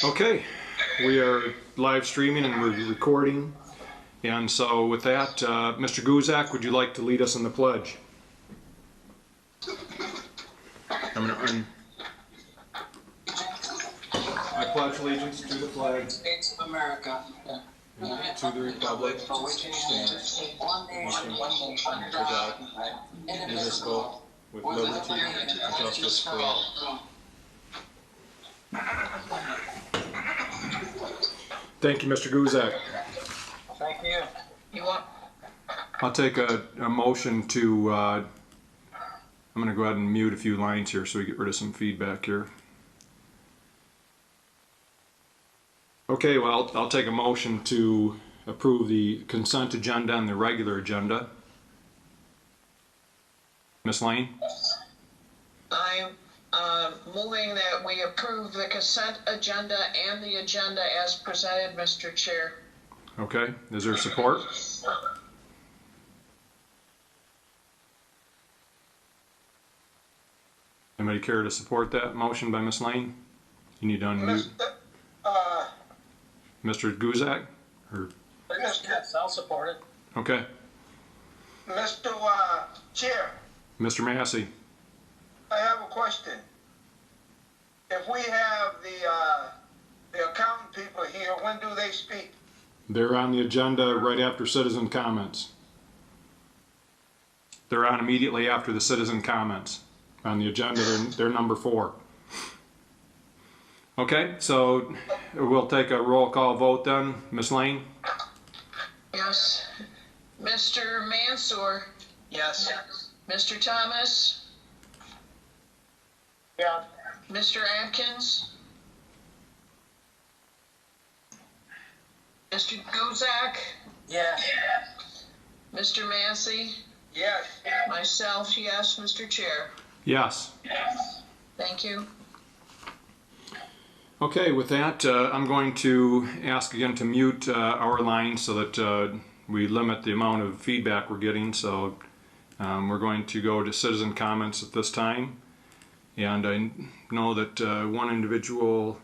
Okay, we are live streaming and we're recording. And so with that, Mr. Guzak, would you like to lead us in the pledge? I'm going to I pledge allegiance to the flag United States of America, and to the republic for which it stands, one nation, under God, indivisible, with with liberty liberty and and justice for all. Thank you, Mr. Guzak. Thank you. You want? I'll take a motion to, I'm going to go ahead and mute a few lines here so we get rid of some feedback here. Okay, well, I'll take a motion to approve the consent agenda and the regular agenda. Ms. Lane? I'm moving that we approve the consent agenda and the agenda as presented, Mr. Chair. Okay, is there support? Anybody care to support that motion by Ms. Lane? You need to unmute. Mr. Guzak? Or, Yes, I'll support it. okay. Mr. Chair, Mr. Massey? I have a question. If we have the accountant people here, when do they speak? They're on the agenda right after citizen comments. They're on immediately after the citizen comments. On the agenda, they're number 4. Okay, so we'll take a roll call vote then. Ms. Lane? Yes. Mr. Mansour? Yes. Mr. Thomas? Yeah. Mr. Atkins? Mr. Guzak? Yes. Mr. Massey? Yes. Myself, yes, Mr. Chair. Yes. Thank you. Okay, with that, I'm going to ask again to mute our line so that we limit the amount of feedback we're getting. So we're going to go to citizen comments at this time. And I know that one individual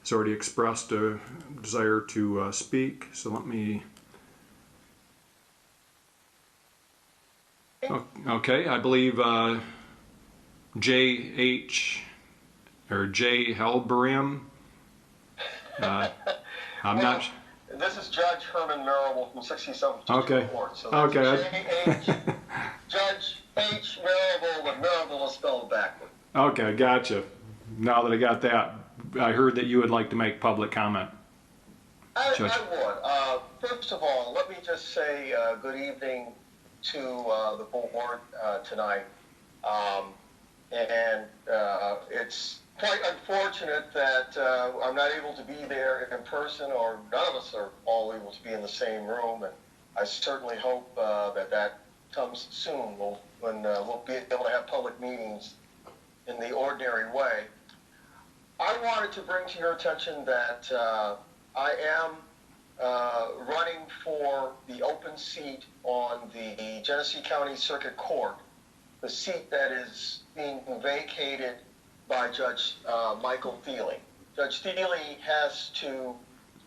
has already expressed a desire to speak. So let me... Okay, I believe J.H. or J. Halberim. I'm not. This is Judge Herman Marable from 67th Okay. Court. So Okay. Judge H. Marable, but Marable is spelled backward. Okay, gotcha. Now that I got that, I heard that you would like to make public comment. I Judge. would. First of all, let me just say good evening to the board tonight. It's quite unfortunate that I'm not able to be there in person, or none of us are all able to be in the same room. And I certainly hope that comes soon, when we'll be able to have public meetings in the ordinary way. I wanted to bring to your attention that I am running for the open seat on the Genesee County Circuit Court, the seat that is being vacated by Judge Michael Thiele. Judge Thiele has to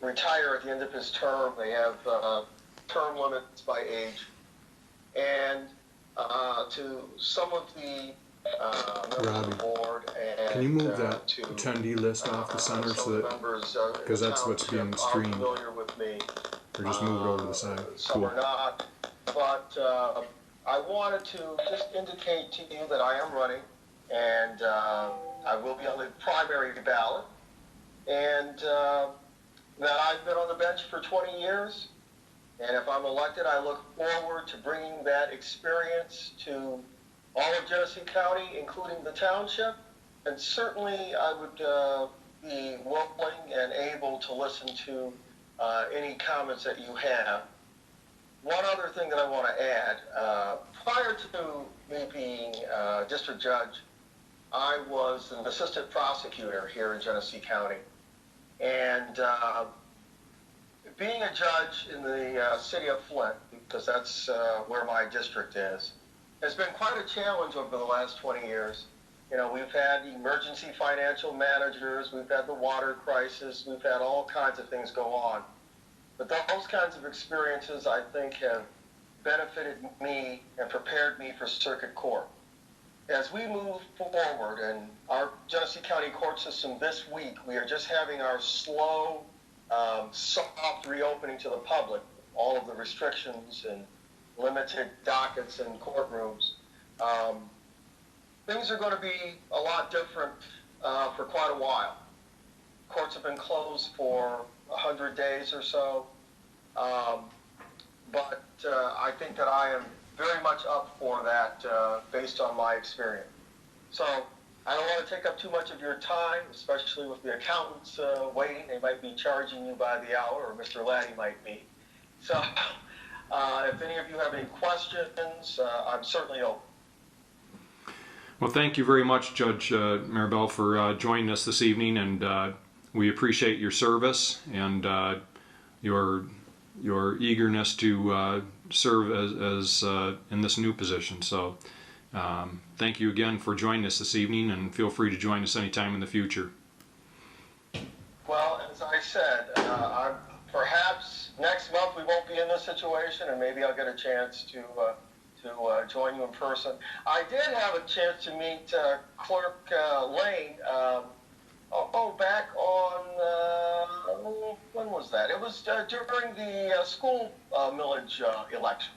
retire at the end of his term. They have term limits by age. And to some of the members of the board, and Can you move that to attendee list off the center so that, members, because that's what's being streamed, familiar with me, or just move it over to the side? some Cool. are not. But I wanted to just indicate to you that I am running, and I will be on the primary ballot, and that I've been on the bench for 20 years. And if I'm elected, I look forward to bringing that experience to all of Genesee County, including the township. And certainly I would be willing and able to listen to any comments that you have. One other thing that I want to add, prior to me being district judge, I was an assistant prosecutor here in Genesee County. And being a judge in the city of Flint, because that's where my district is, has been quite a challenge over the last 20 years. You know, we've had emergency financial managers, we've had the water crisis, we've had all kinds of things go on. But those kinds of experiences, I think, have benefited me and prepared me for circuit court. As we move forward in our Genesee County court system this week, we are just having our slow, soft reopening to the public, all of the restrictions and limited dockets and courtrooms. Things are going to be a lot different for quite a while. Courts have been closed for 100 days or so, but I think that I am very much up for that based on my experience. So I don't want to take up too much of your time, especially with the accountants waiting. They might be charging you by the hour, or Mr. Laddie might be. So if any of you have any questions, I'm certainly open. Well, thank you very much, Judge Maribel, for joining us this evening, and we appreciate your service and your eagerness to serve as in this new position. So thank you again for joining us this evening, and feel free to join us anytime in the future. Well, as I said, perhaps next month we won't be in this situation, and maybe I'll get a chance to join you in person. I did have a chance to meet Clerk Lane. Back on, when was that? It was during the school millage election.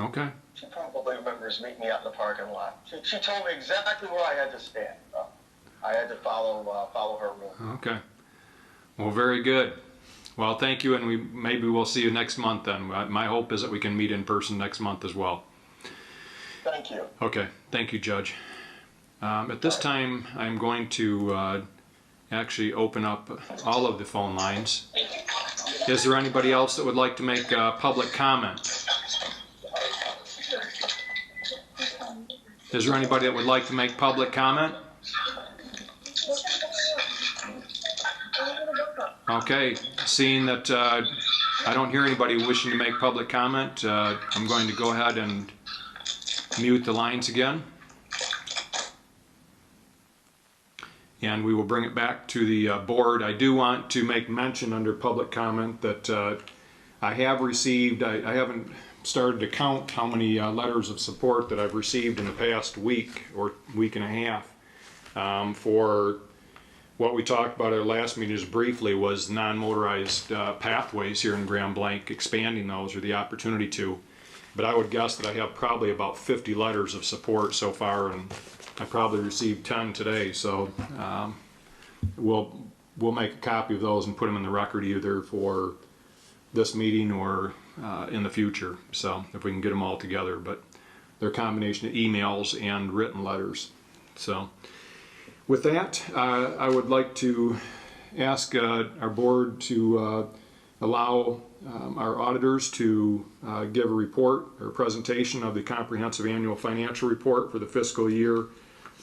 Okay. She probably remembers meeting me out in the parking lot. She told me exactly where I had to stand. I had to follow her rule. Okay. Well, very good. Well, thank you, and maybe we'll see you next month then. My hope is that we can meet in person next month as well. Thank you. Okay. Thank you, Judge. At this time, I'm going to actually open up all of the phone lines. Is there anybody else that would like to make public comment? Is there anybody that would like to make public comment? Okay, seeing that I don't hear anybody wishing to make public comment, I'm going to go ahead and mute the lines again. And we will bring it back to the board. I do want to make mention under public comment that I have received, I haven't started to count how many letters of support that I've received in the past week or week and a half for what we talked about at our last meeting just briefly was non-motorized pathways here in Grand Blanc, expanding those or the opportunity to. But I would guess that I have probably about 50 letters of support so far, and I probably received 10 today. So we'll make a copy of those and put them in the record either for this meeting or in the future. So if we can get them all together, but they're a combination of emails and written letters. So with that, I would like to ask our board to allow our auditors to give a report or presentation of the comprehensive annual financial report for the fiscal year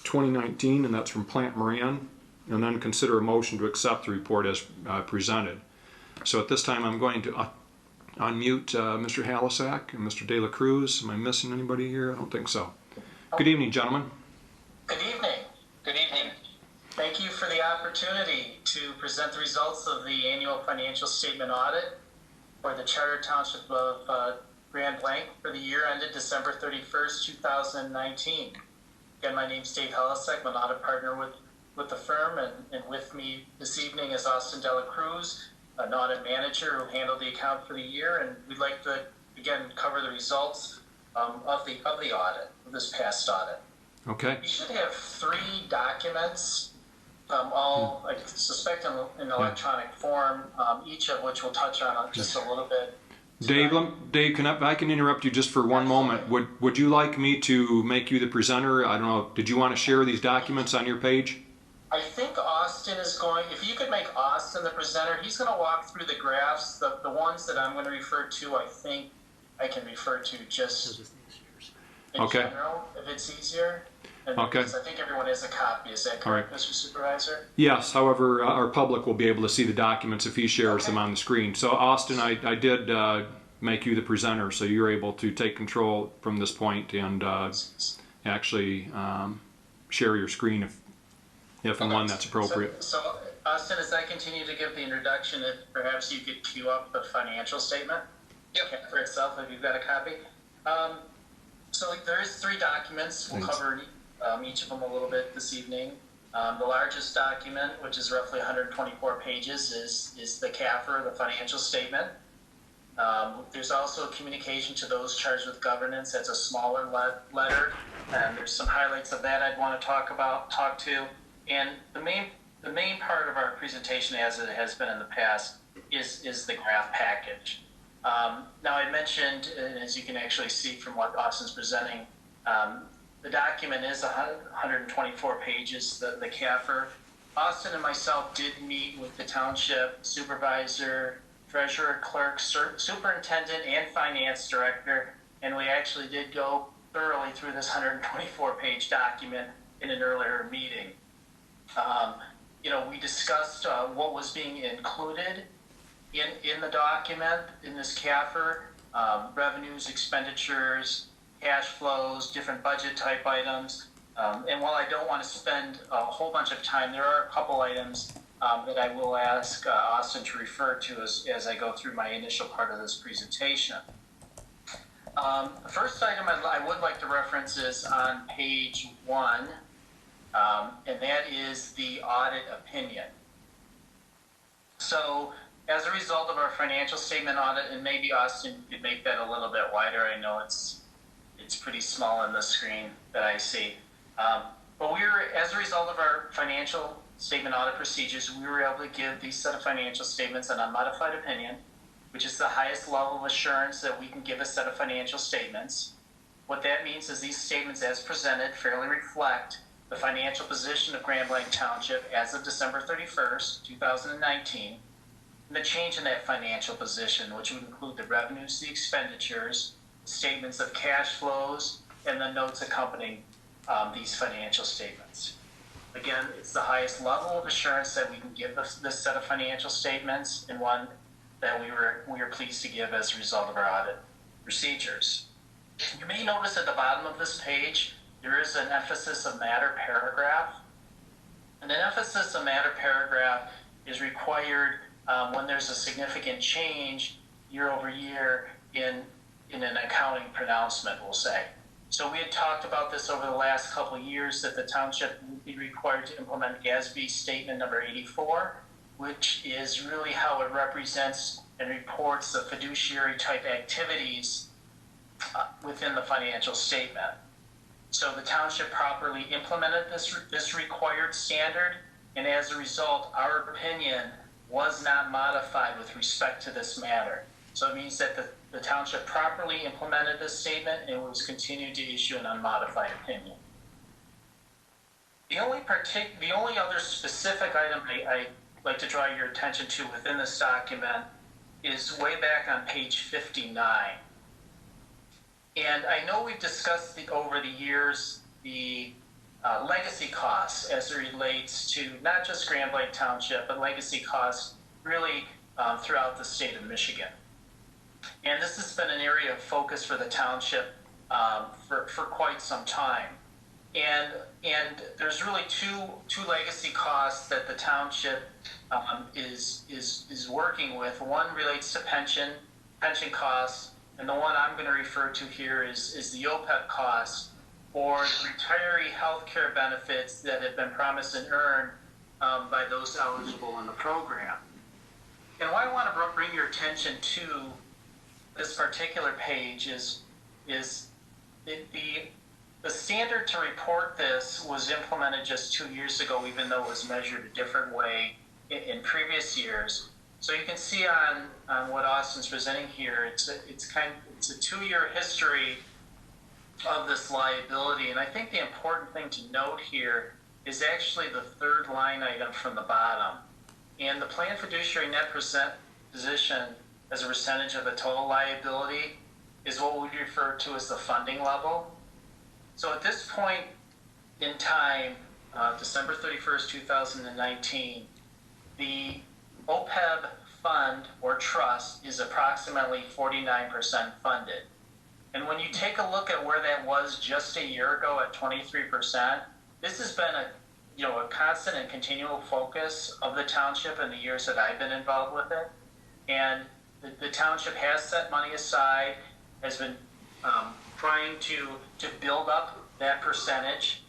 2019, and that's from Plant Moran, and then consider a motion to accept the report as presented. So at this time, I'm going to unmute Mr. Halisack and Mr. De La Cruz. Am I missing anybody here? I don't think so. Good evening, gentlemen. Good evening. Good evening. Thank you for the opportunity to present the results of the annual financial statement audit for the Charter Township of Grand Blanc for the year ended December 31st, 2019. Again, my name is Dave Halisack. I'm an audit partner with the firm, and with me this evening is Austin De La Cruz, an audit manager who handled the account for the year, and we'd like to, again, cover the results of the audit, of this past audit. Okay. You should have 3 documents, all, I suspect, in electronic form, each of which we'll touch on just a little bit. Dave, I can interrupt you just for one moment. Would you like me to make you the presenter? I don't know. Did you want to share these documents on your page? I think Austin is going, if you could make Austin the presenter, he's going to walk through the graphs. The ones that I'm going to refer to, I think I can refer to just in general, if it's easier. And okay. I think everyone has a copy. Is that correct, right, Mr. Supervisor? Yes. However, our public will be able to see the documents if he shares them on the screen. So, Austin, I did make you the presenter, so you're able to take control from this point and actually share your screen if and when that's appropriate. So, Austin, as I continue to give the introduction, if perhaps you could queue up the financial statement. Yep. For itself, if you've got a copy. So there is 3 documents. We'll Thanks. cover each of them a little bit this evening. The largest document, which is roughly 124 pages, is the CAFR, the financial statement. There's also a communication to those charged with governance. That's a smaller letter, and there's some highlights of that I'd want to talk to. And the main part of our presentation, as it has been in the past, is the graph package. Now, I mentioned, and as you can actually see from what Austin's presenting, the document is 124 pages, the CAFR. Austin and myself did meet with the township supervisor, treasurer, clerk, superintendent, and finance director, and we actually did go thoroughly through this 124-page document in an earlier meeting. We discussed what was being included in the document, in this CAFR, revenues, expenditures, cash flows, different budget type items. And while I don't want to spend a whole bunch of time, there are a couple items that I will ask Austin to refer to as I go through my initial part of this presentation. The first item I would like to reference is on page 1, and that is the audit opinion. So, as a result of our financial statement audit, and maybe Austin could make that a little bit wider. I know it's pretty small on the screen that I see. But as a result of our financial statement audit procedures, we were able to give these set of financial statements an unmodified opinion, which is the highest level of assurance that we can give a set of financial statements. What that means is these statements, as presented, fairly reflect the financial position of Grand Blanc Township as of December 31st, 2019. The change in that financial position, which would include the revenues, the expenditures, statements of cash flows, and the notes accompanying these financial statements. Again, it's the highest level of assurance that we can give this set of financial statements, and one that we were pleased to give as a result of our audit procedures. You may notice at the bottom of this page, there is an emphasis of matter paragraph. And an emphasis of matter paragraph is required when there's a significant change year over year in an accounting pronouncement, we'll say. So we had talked about this over the last couple of years, that the township would be required to implement GASB statement number 84, which is really how it represents and reports the fiduciary type activities within the financial statement. So the township properly implemented this required standard, and as a result, our opinion was not modified with respect to this matter. So it means that the township properly implemented this statement and was continued to issue an unmodified opinion. The only other specific item I'd like to draw your attention to within this document is way back on page 59. And I know we've discussed over the years the legacy costs as it relates to not just Grand Blanc Township, but legacy costs really throughout the state of Michigan. And this has been an area of focus for the township for quite some time. And there's really two legacy costs that the township is working with. One relates to pension costs, and the one I'm going to refer to here is the OPEB costs, or retiree health care benefits that have been promised and earned by those eligible in the program. And why I want to bring your attention to this particular page is the standard to report this was implemented just 2 years ago, even though it was measured a different way in previous years. So you can see on what Austin's presenting here, it's a 2-year history of this liability. And I think the important thing to note here is actually the third line item from the bottom. And the planned fiduciary net position as a percentage of the total liability is what we refer to as the funding level. So at this point in time, December 31st, 2019, the OPEB fund or trust is approximately 49% funded. And when you take a look at where that was just a year ago at 23%, this has been a constant and continual focus of the township in the years that I've been involved with it. And the township has set money aside, has been trying to build up that percentage,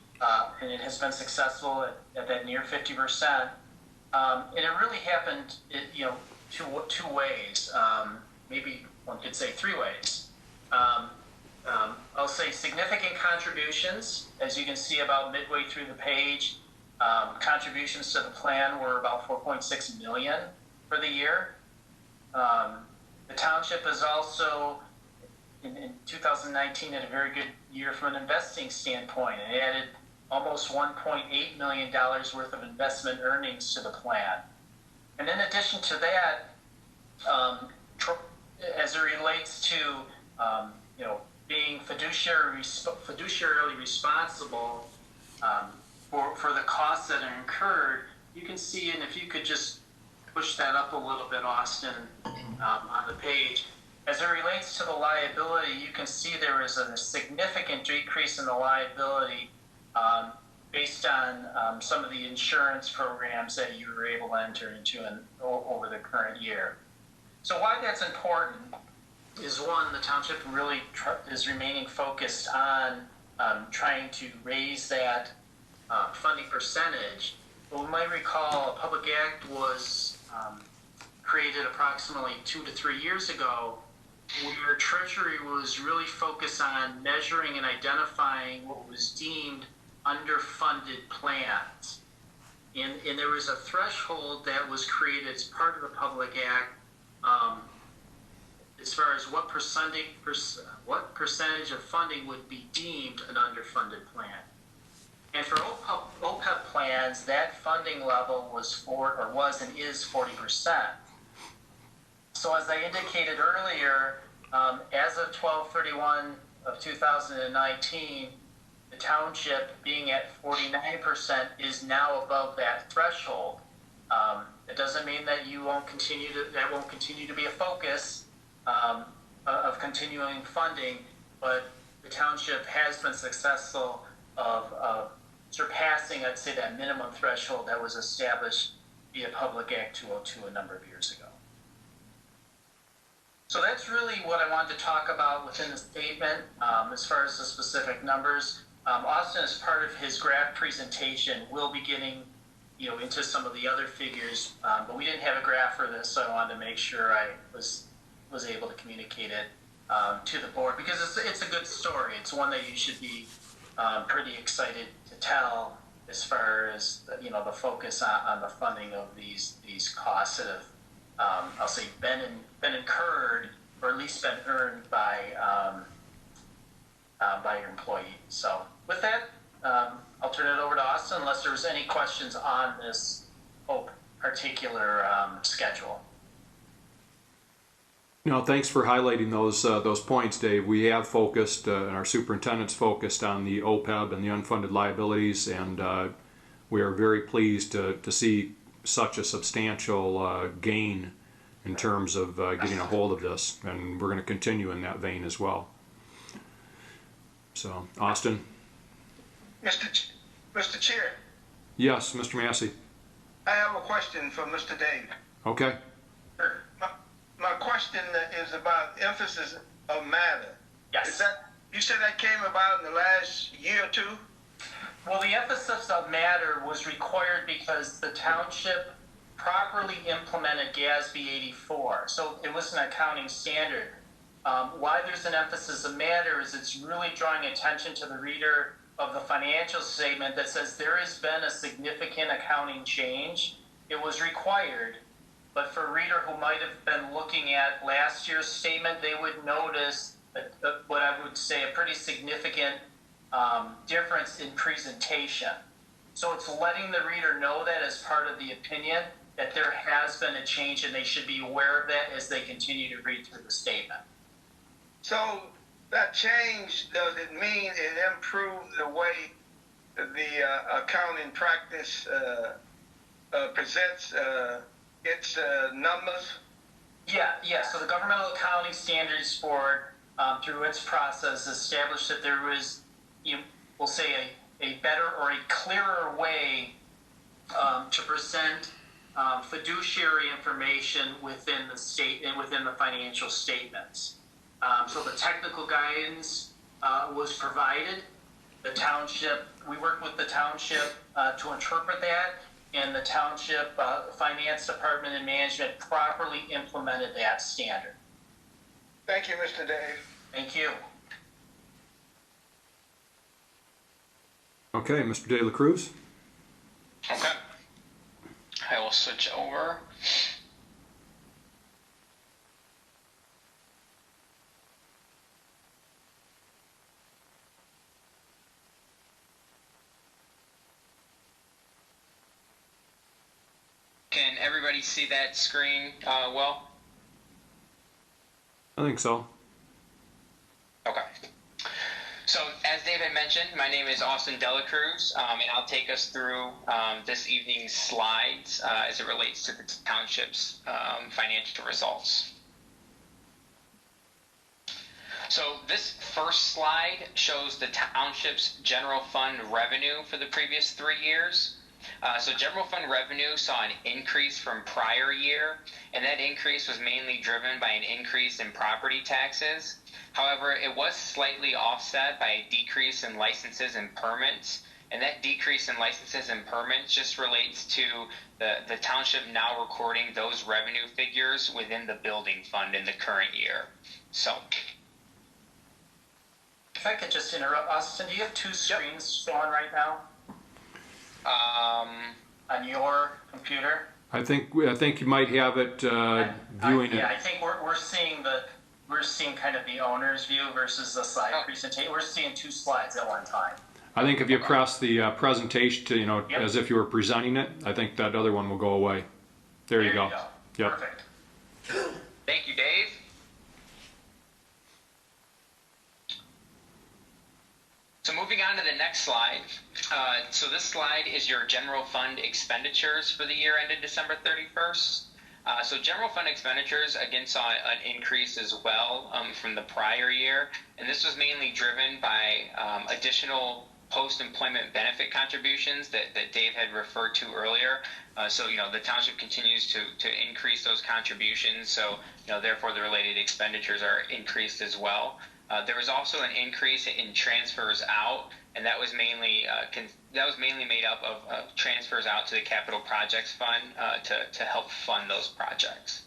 and it has been successful at that near 50%. And it really happened, two ways. Maybe one could say three ways. I'll say significant contributions, as you can see about midway through the page. Contributions to the plan were about $4.6 million for the year. The township is also, in 2019, had a very good year from an investing standpoint. It added almost $1.8 million worth of investment earnings to the plan. And in addition to that, as it relates to being fiduciarily responsible for the costs that are incurred, you can see, and if you could just push that up a little bit, Austin, on the page. As it relates to the liability, you can see there is a significant decrease in the liability based on some of the insurance programs that you were able to enter into over the current year. So why that's important is, one, the township really is remaining focused on trying to raise that funding percentage. Well, we might recall a public act was created approximately 2 to 3 years ago, where Treasury was really focused on measuring and identifying what was deemed underfunded plans. And there was a threshold that was created as part of the public act as far as what percentage of funding would be deemed an underfunded plan. And for OPEB plans, that funding level was and is 40%. So as I indicated earlier, as of 12/31 of 2019, the township being at 49% is now above that threshold. It doesn't mean that that won't continue to be a focus of continuing funding, but the township has been successful of surpassing, I'd say, that minimum threshold that was established via Public Act 202 a number of years ago. So that's really what I wanted to talk about within the statement. As far as the specific numbers, Austin, as part of his graph presentation, will be getting into some of the other figures, but we didn't have a graph for this, so I wanted to make sure I was able to communicate it to the board, because it's a good story. It's one that you should be pretty excited to tell, as far as the focus on the funding of these costs that have I'll say been incurred, or at least been earned by your employees. So with that, I'll turn it over to Austin unless there's any questions on this particular schedule. No, thanks for highlighting those points, Dave. We have focused, and our superintendent's focused on the OPEB and the unfunded liabilities, and we are very pleased to see such a substantial gain in terms of getting a hold of this, and we're going to continue in that vein as well. So, Austin? Mr. Chair, Yes, Mr. Massey. I have a question for Mr. Dave. Okay. My question is about emphasis of matter. Yes. You said that came about in the last year or two? Well, the emphasis of matter was required because the township properly implemented GASB 84. So it was an accounting standard. Why there's an emphasis of matter is it's really drawing attention to the reader of the financial statement that says there has been a significant accounting change. It was required. But for a reader who might have been looking at last year's statement, they would notice what I would say a pretty significant difference in presentation. So it's letting the reader know that as part of the opinion, that there has been a change, and they should be aware of that as they continue to read through the statement. So that change, does it mean it improved the way the accounting practice presents its numbers? Yeah. So the Governmental Accounting Standards Board, through its process, established that there was, we'll say, better or a clearer way to present fiduciary information within the state and within the financial statements. So the technical guidance was provided. The township, we worked with the township to interpret that, and the township finance department and management properly implemented that standard. Thank you, Mr. Dave. Thank you. Okay, Mr. De La Cruz. Okay. I will switch over. Can everybody see that screen well? I think so. Okay. So, as David mentioned, my name is Austin De La Cruz, and I'll take us through this evening's slides as it relates to the township's financial results. So, this first slide shows the township's general fund revenue for the previous 3 years. So general fund revenue saw an increase from prior year, and that increase was mainly driven by an increase in property taxes. However, it was slightly offset by a decrease in licenses and permits, and that decrease in licenses and permits just relates to the township now recording those revenue figures within the building fund in the current year. So, If I could just interrupt, Austin, do you have two screens showing right now on your computer? I think you might have it viewing it. Yeah, I think we're seeing kind of the owner's view versus the slide presentation. We're seeing two slides at one time. I think if you press the presentation to, Yep. as if you were presenting it, I think that other one will go away. There you go. Yep. Perfect. thank you, Dave. So moving on to the next slide. So this slide is your general fund expenditures for the year ended December 31st. So general fund expenditures again saw an increase as well from the prior year, and this was mainly driven by additional post-employment benefit contributions that Dave had referred to earlier. So the township continues to increase those contributions, so therefore the related expenditures are increased as well. There was also an increase in transfers out, and that was mainly made up of transfers out to the Capital Projects Fund to help fund those projects.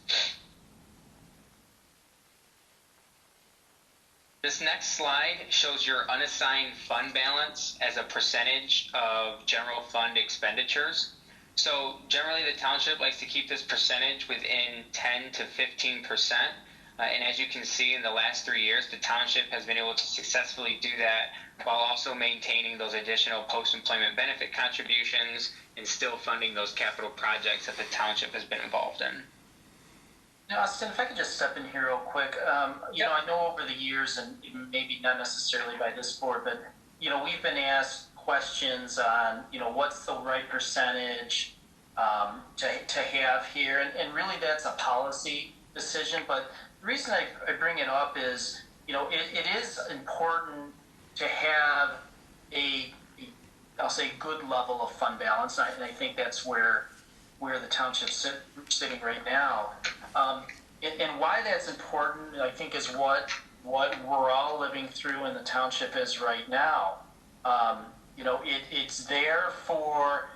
This next slide shows your unassigned fund balance as a percentage of general fund expenditures. So generally the township likes to keep this percentage within 10 to 15%. And as you can see in the last 3 years, the township has been able to successfully do that while also maintaining those additional post-employment benefit contributions and still funding those capital projects that the township has been involved in. Now, Austin, if I could just step in here real quick. I know over the years, and maybe not necessarily by this board, but, we've been asked questions on, what's the right percentage to have here. And really that's a policy decision. But the reason I bring it up is, it is important to have I'll say, good level of fund balance. And I think that's where the township's sitting right now. And why that's important, I think, is what we're all living through in the township is right now. It's there for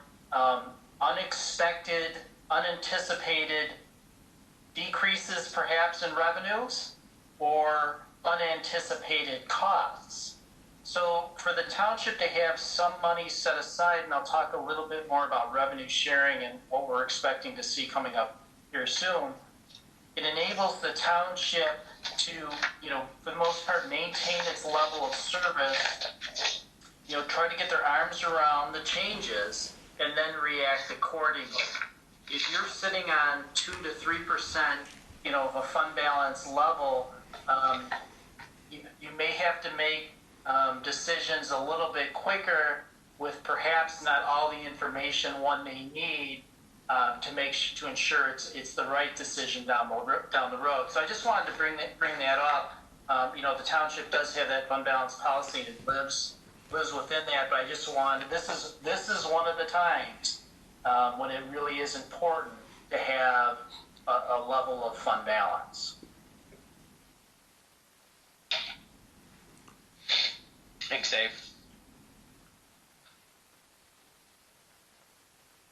unexpected, unanticipated decreases perhaps in revenues or unanticipated costs. So for the township to have some money set aside, and I'll talk a little bit more about revenue sharing and what we're expecting to see coming up here soon, it enables the township to, for the most part, maintain its level of service, try to get their arms around the changes and then react accordingly. If you're sitting on 2 to 3%, of a fund balance level, you may have to make decisions a little bit quicker with perhaps not all the information one may need to ensure it's the right decision down the road. So I just wanted to bring that up. The township does have that fund balance policy, and it lives lives within that, but I just wanted, this is one of the times when it really is important to have a level of fund balance. Thanks, Dave.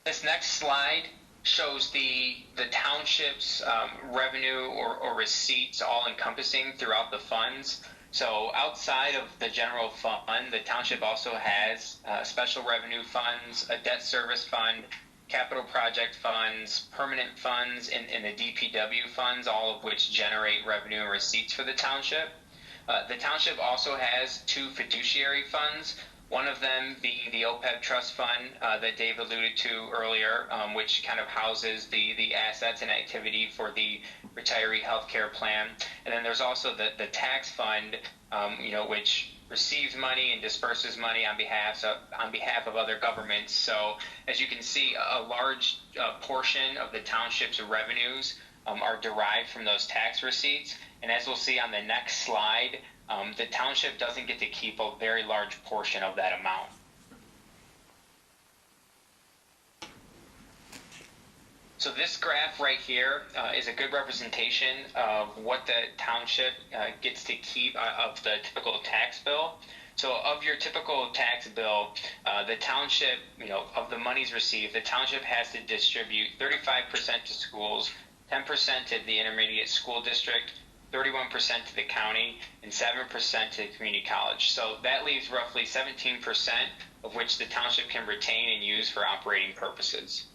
This next slide shows the township's revenue or receipts all encompassing throughout the funds. So outside of the general fund, the township also has special revenue funds, a debt service fund, capital project funds, permanent funds, and the DPW funds, all of which generate revenue and receipts for the township. The township also has 2 fiduciary funds, one of them being the OPEB trust fund that Dave alluded to earlier, which kind of houses the assets and activity for the retiree healthcare plan. And then there's also the tax fund, which receives money and disperses money on behalf of other governments. So as you can see, a large portion of the township's revenues are derived from those tax receipts. And as we'll see on the next slide, the township doesn't get to keep a very large portion of that amount. So this graph right here is a good representation of what the township gets to keep of the typical tax bill. So of your typical tax bill, the township, of the monies received, the township has to distribute 35% to schools, 10% to the intermediate school district, 31% to the county, and 7% to the community college. So that leaves roughly 17% of which the township can retain and use for operating purposes.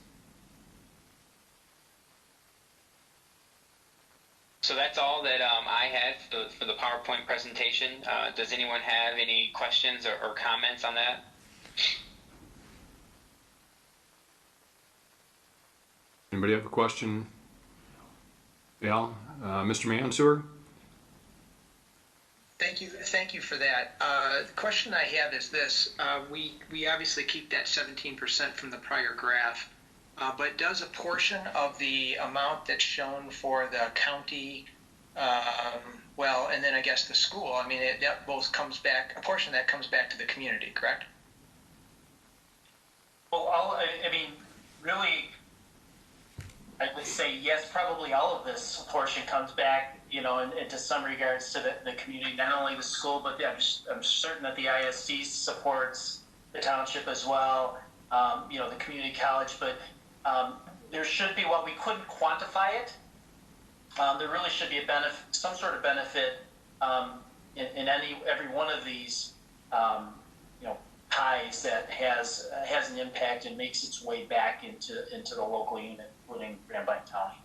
So that's all that I had for the PowerPoint presentation. Does anyone have any questions or comments on that? Anybody have a question? Al, Mr. Mansour? Thank you for that. The question I have is this: we obviously keep that 17% from the prior graph, but does a portion of the amount that's shown for the county, and then I guess the school, that both comes back, a portion of that comes back to the community, correct? Well, really, I would say yes, probably all of this portion comes back, into some regards to the community, not only the school, but I'm certain that the ISD supports the township as well, the community college, but there should be, while we couldn't quantify it, there really should be some sort of benefit in every one of these, ties that has an impact and makes its way back into the local unit, including Grand Blanc Township.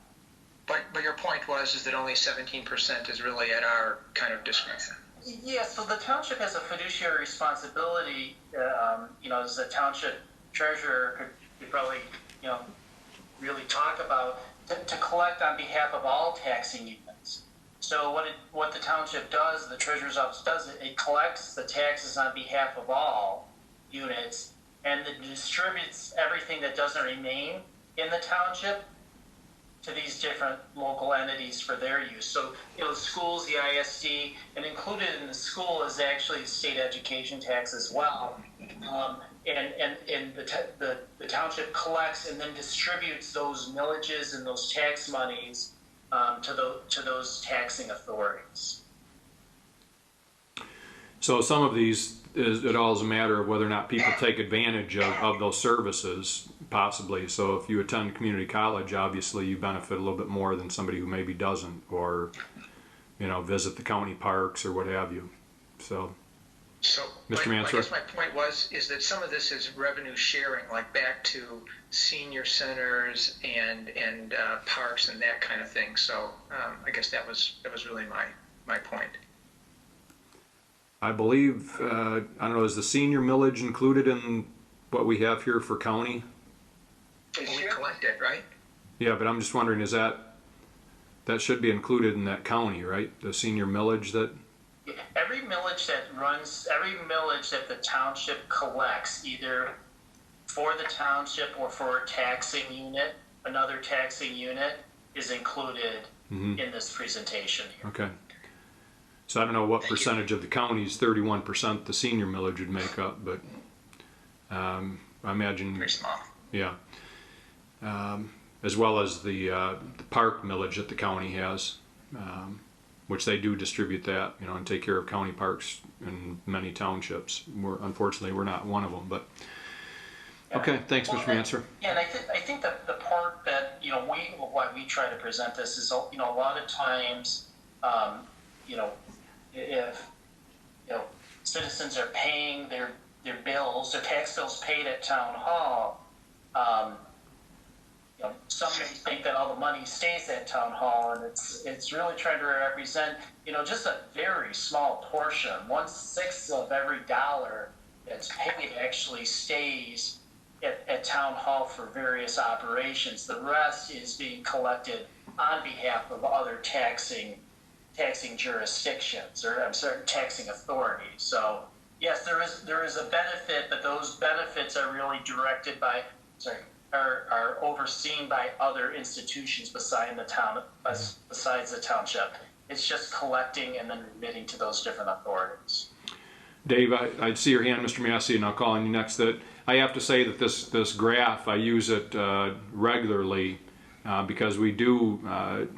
But your point is that only 17% is really at our kind of discretion. Yeah, so the township has a fiduciary responsibility, as the township treasurer could probably, really talk about, to collect on behalf of all taxing units. So what the township does, the treasurer's office does, it collects the taxes on behalf of all units and then distributes everything that doesn't remain in the township to these different local entities for their use. So, the schools, the ISD, and included in the school is actually the state education tax as well. And the township collects and then distributes those millages and those tax monies to those taxing authorities. So some of these, it all is a matter of whether or not people take advantage of those services, possibly. So if you attend community college, obviously you benefit a little bit more than somebody who maybe doesn't, or, visit the county parks or what have you. So Mr. Mansour? I guess my point is that some of this is revenue sharing, like back to senior centers and parks and that kind of thing. So I guess that was really my point. I believe, I don't know, is the senior millage included in what we have here for county? We collect it, right? Yeah, but I'm just wondering, is that should be included in that county, right? The senior millage that... Every millage that the township collects, either for the township or for a taxing unit, another taxing unit, is included in this presentation here. Okay. So I don't know what percentage of the county's 31% the senior millage would make up, but I imagine, Very small. yeah. As well as the park millage that the county has, which they do distribute that, you know, and take care of county parks in many townships. Unfortunately, we're not one of them, but okay. Thanks, Mr. Manser. Yeah, and I think that the part that, you know, why we try to present this is, you know, a lot of times, you know, if, you know, citizens are paying their bills, their tax bills paid at town hall, you know, some may think that all the money stays at town hall, and it's really trying to represent, you know, just a very small portion. 1/6 of every dollar that's paid actually stays at town hall for various operations. The rest is being collected on behalf of other taxing jurisdictions, or I'm sorry, taxing authorities. So yes, there is a benefit, but those benefits are really directed by, are overseen by other institutions besides the township. It's just collecting and then remitting to those different authorities. Dave, I see your hand, Mr. Massey, and I'll call on you next. That I have to say that this graph, I use it regularly because we do,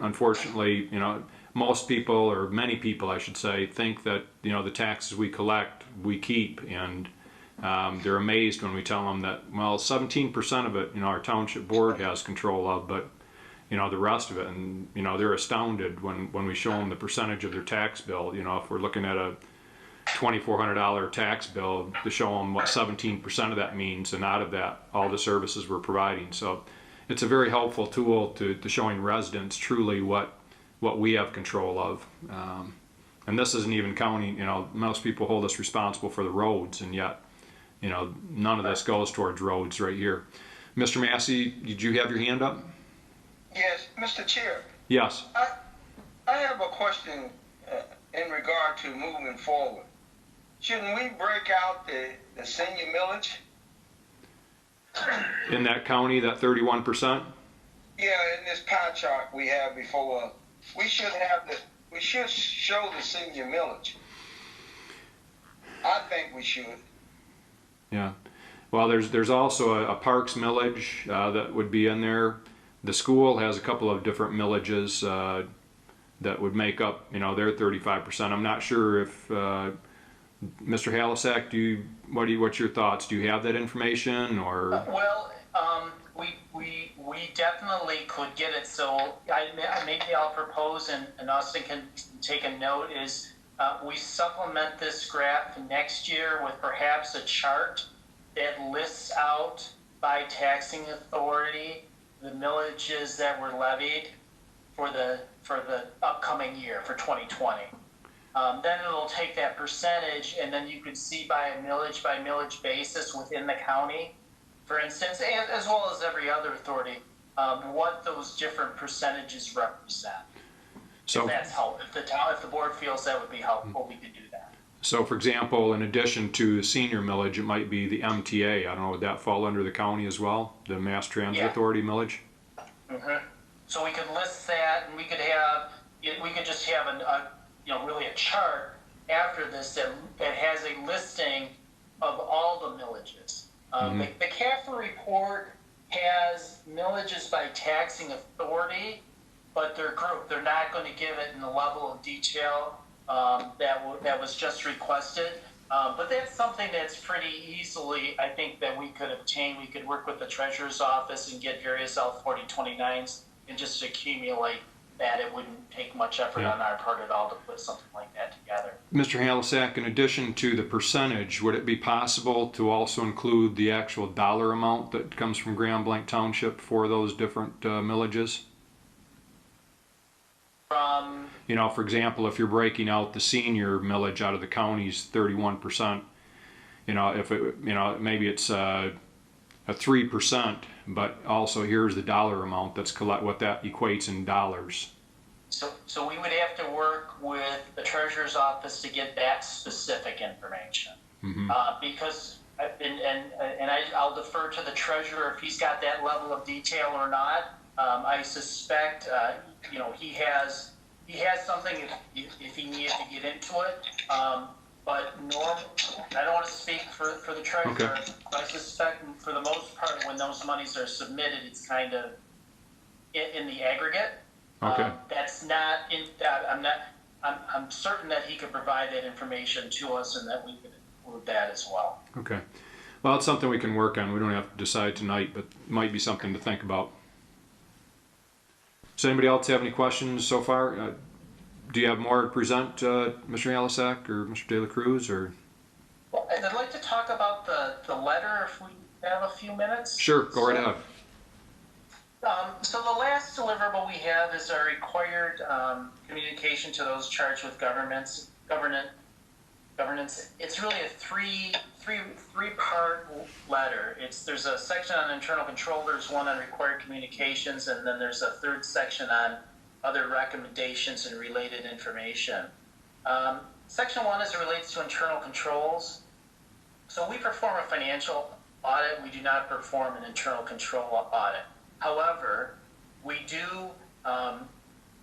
unfortunately, you know, most people, or many people, I should say, think that, you know, the taxes we collect, we keep, and they're amazed when we tell them that, well, 17% of it, you know, our township board has control of, but, you know, the rest of it, and, you know, they're astounded when we show them the percentage of their tax bill. You know, if we're looking at a $2,400 tax bill, to show them what 17% of that means, and out of that, all the services we're providing. So it's a very helpful tool to showing residents truly what we have control of. And this isn't even counting, you know, most people hold us responsible for the roads, and yet, you know, none of this goes towards roads right here. Mr. Massey, did you have your hand up? Yes, Mr. Chair. Yes. I have a question in regard to moving forward. Shouldn't we break out the senior millage? In that county, that 31%? Yeah, in this pie chart we have before us, we should show the senior millage. I think we should. Yeah. Well, there's also a parks millage that would be in there. The school has a couple of different millages that would make up, you know, their 35%. I'm not sure if Mr. Halisak, what's your thoughts? Do you have that information, or? Well, we definitely could get it. So maybe I'll propose, and Austin can take a note, is we supplement this graph next year with perhaps a chart that lists out by taxing authority the millages that were levied for the upcoming year, for 2020. Then it'll take that percentage, and then you could see by millage basis within the county, for instance, and as well as every other authority, what those different percentages represent. So, if that's helpful, if the board feels that would be helpful, we could do that. So, for example, in addition to the senior millage, it might be the MTA. I don't know, would that fall under the county as well, the Mass Transit Authority millage? Mm-hmm. So we could list that, and we could just have really a chart after this that has a listing of all the millages. The CAFR report has millages by taxing authority, but they're grouped. They're not going to give it in the level of detail that was just requested. But that's something that's pretty easily, I think, that we could obtain. We could work with the Treasurer's Office and get various L4029s and just accumulate that. It wouldn't take much effort on our part at all to put something like that together. Mr. Halisak, in addition to the percentage, would it be possible to also include the actual dollar amount that comes from Blanc Township for those different millages? You know, for example, if you're breaking out the senior millage out of the county's 31%, you know, if it, you know, maybe it's a 3%, but also here's the dollar amount that's what that equates in dollars. So we would have to work with the Treasurer's Office to get that specific information, because I'll defer to the Treasurer if he's got that level of detail or not. I suspect, he has he has something if he needed to get into it. But I don't want to speak for the treasurer. Okay. But I suspect for the most part, when those monies are submitted, it's kind of in the aggregate. Okay. That's not in that. I'm certain that he could provide that information to us, and that we could include that as well. Okay. Well, it's something we can work on. We don't have to decide tonight, but it might be something to think about. Does anybody else have any questions so far? Do you have more to present, Mr. Alisak or Mr. De La Cruz, or? Well, and I'd like to talk about the letter if we have a few minutes. Sure, go right ahead. So the last deliverable we have is our required communication to those charged with governance. It's really a three-part letter. There's a section on internal control, there's one on required communications, and then there's a third section on other recommendations and related information. Section 1 as it relates to internal controls. So we perform a financial audit. We do not perform an internal control audit. However, we do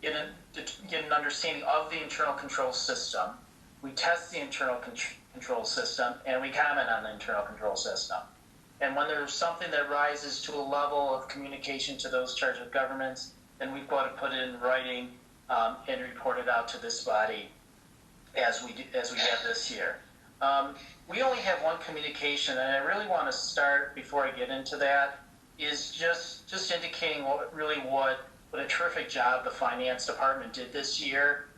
get an understanding of the internal control system. We test the internal control system, and we comment on the internal control system. And when there's something that rises to a level of communication to those charged with governments, then we've got to put it in writing and report it out to this body as we have this year. We only have one communication, and I really want to start before I get into that is just indicating what a terrific job the finance department did this year.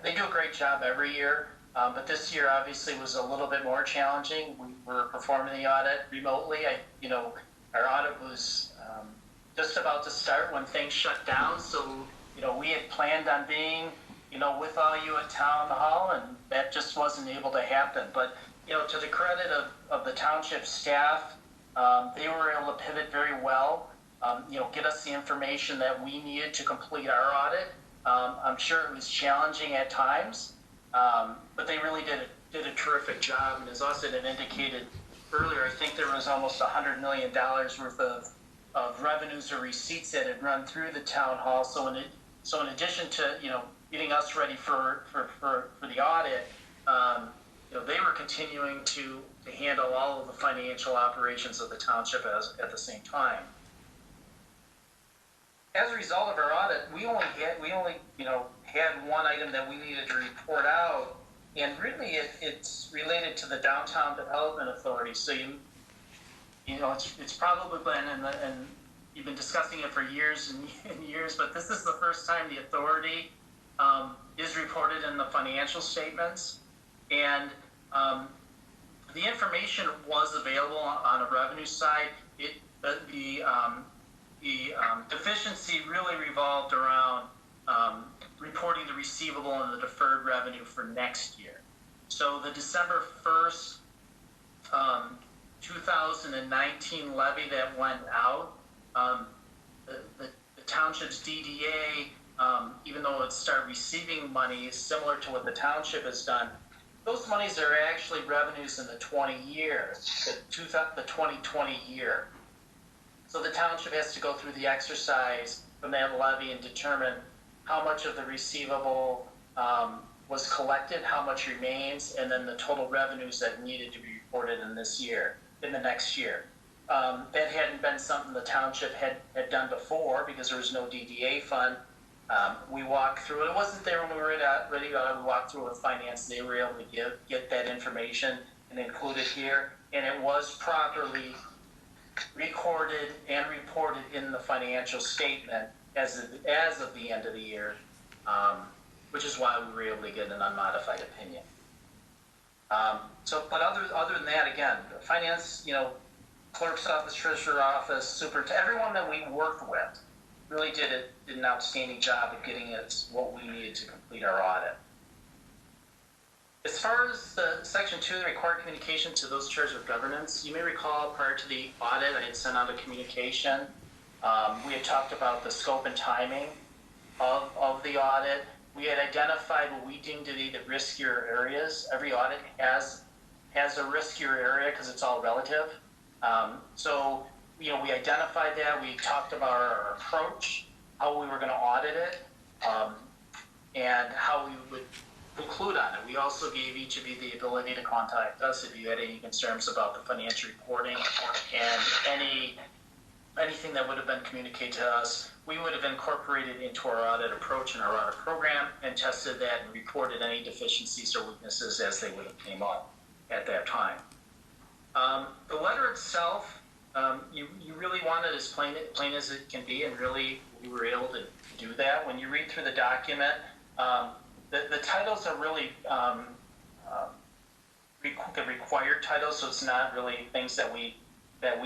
They do a great job every year, but this year obviously was a little bit more challenging. We were performing the audit remotely. Our audit was just about to start when things shut down, so we had planned on being with all you at town hall, and that just wasn't able to happen. But to the credit of the township staff, they were able to pivot very well, get us the information that we needed to complete our audit. I'm sure it was challenging at times, but they really did a terrific job. And as Austin had indicated earlier, I think there was almost $100 million worth of revenues or receipts that had run through the town hall. So in addition to getting us ready for the audit, they were continuing to handle all of the financial operations of the township at the same time. As a result of our audit, we only had one item that we needed to report out, and really it's related to the Downtown Development Authority. So it's probably been and you've been discussing it for years and years, but this is the first time the authority is reported in the financial statements, and the information was available on a revenue side. The deficiency really revolved around reporting the receivable and the deferred revenue for next year. So the December 1st, 2019 levy that went out, the township's DDA, even though it started receiving money similar to what the township has done, those monies are actually revenues in the 2020 year. So the township has to go through the exercise from that levy and determine how much of the receivable was collected, how much remains, and then the total revenues that needed to be reported in the next year. That hadn't been something the township had done before because there was no DDA fund. We walked through it. It wasn't there when we were ready. We walked through it with finance. They were able to get that information and include it here, and it was properly recorded and reported in the financial statement as of the end of the year, which is why we were able to get an unmodified opinion. But other than that, again, finance, clerk's office, treasurer office, superintendent, everyone that we worked with really did an outstanding job of getting us what we needed to complete our audit. As far as the Section 2, the required communication to those charged with governance, you may recall prior to the audit, I had sent out a communication. We had talked about the scope and timing of the audit. We had identified what we deemed to be the riskier areas. Every audit has a riskier area because it's all relative. So we identified that. We talked about our approach, how we were going to audit it. and how we would conclude on it. We also gave each of you the ability to contact us if you had any concerns about the financial reporting and anything that would have been communicated to us. We would have incorporated into our audit approach and our audit program and tested that and reported any deficiencies or weaknesses as they would have came up at that time. The letter itself, you really want it as plain as it can be, and really we were able to do that. When you read through the document, the titles are really the required titles, so it's not really things that we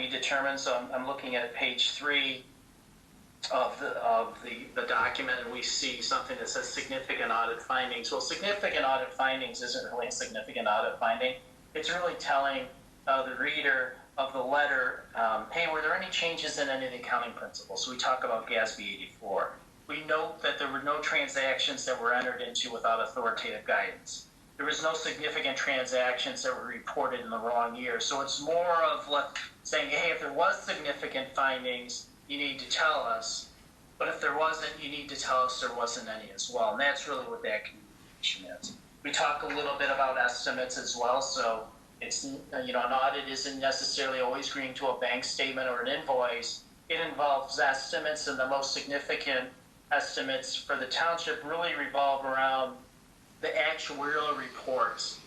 determine. So I'm looking at page 3 of the document, and we see something that says significant audit findings. Well, significant audit findings isn't really a significant audit finding. It's really telling the reader of the letter, hey, were there any changes in any of the accounting principles? So we talk about GASB 84. We note that there were no transactions that were entered into without authoritative guidance. There was no significant transactions that were reported in the wrong year. So it's more of saying, hey, if there was significant findings, you need to tell us. But if there wasn't, you need to tell us there wasn't any as well. And that's really what that communication is. We talk a little bit about estimates as well. So it's, an audit isn't necessarily always agreeing to a bank statement or an invoice. It involves estimates, and the most significant estimates for the township really revolve around the actuarial reports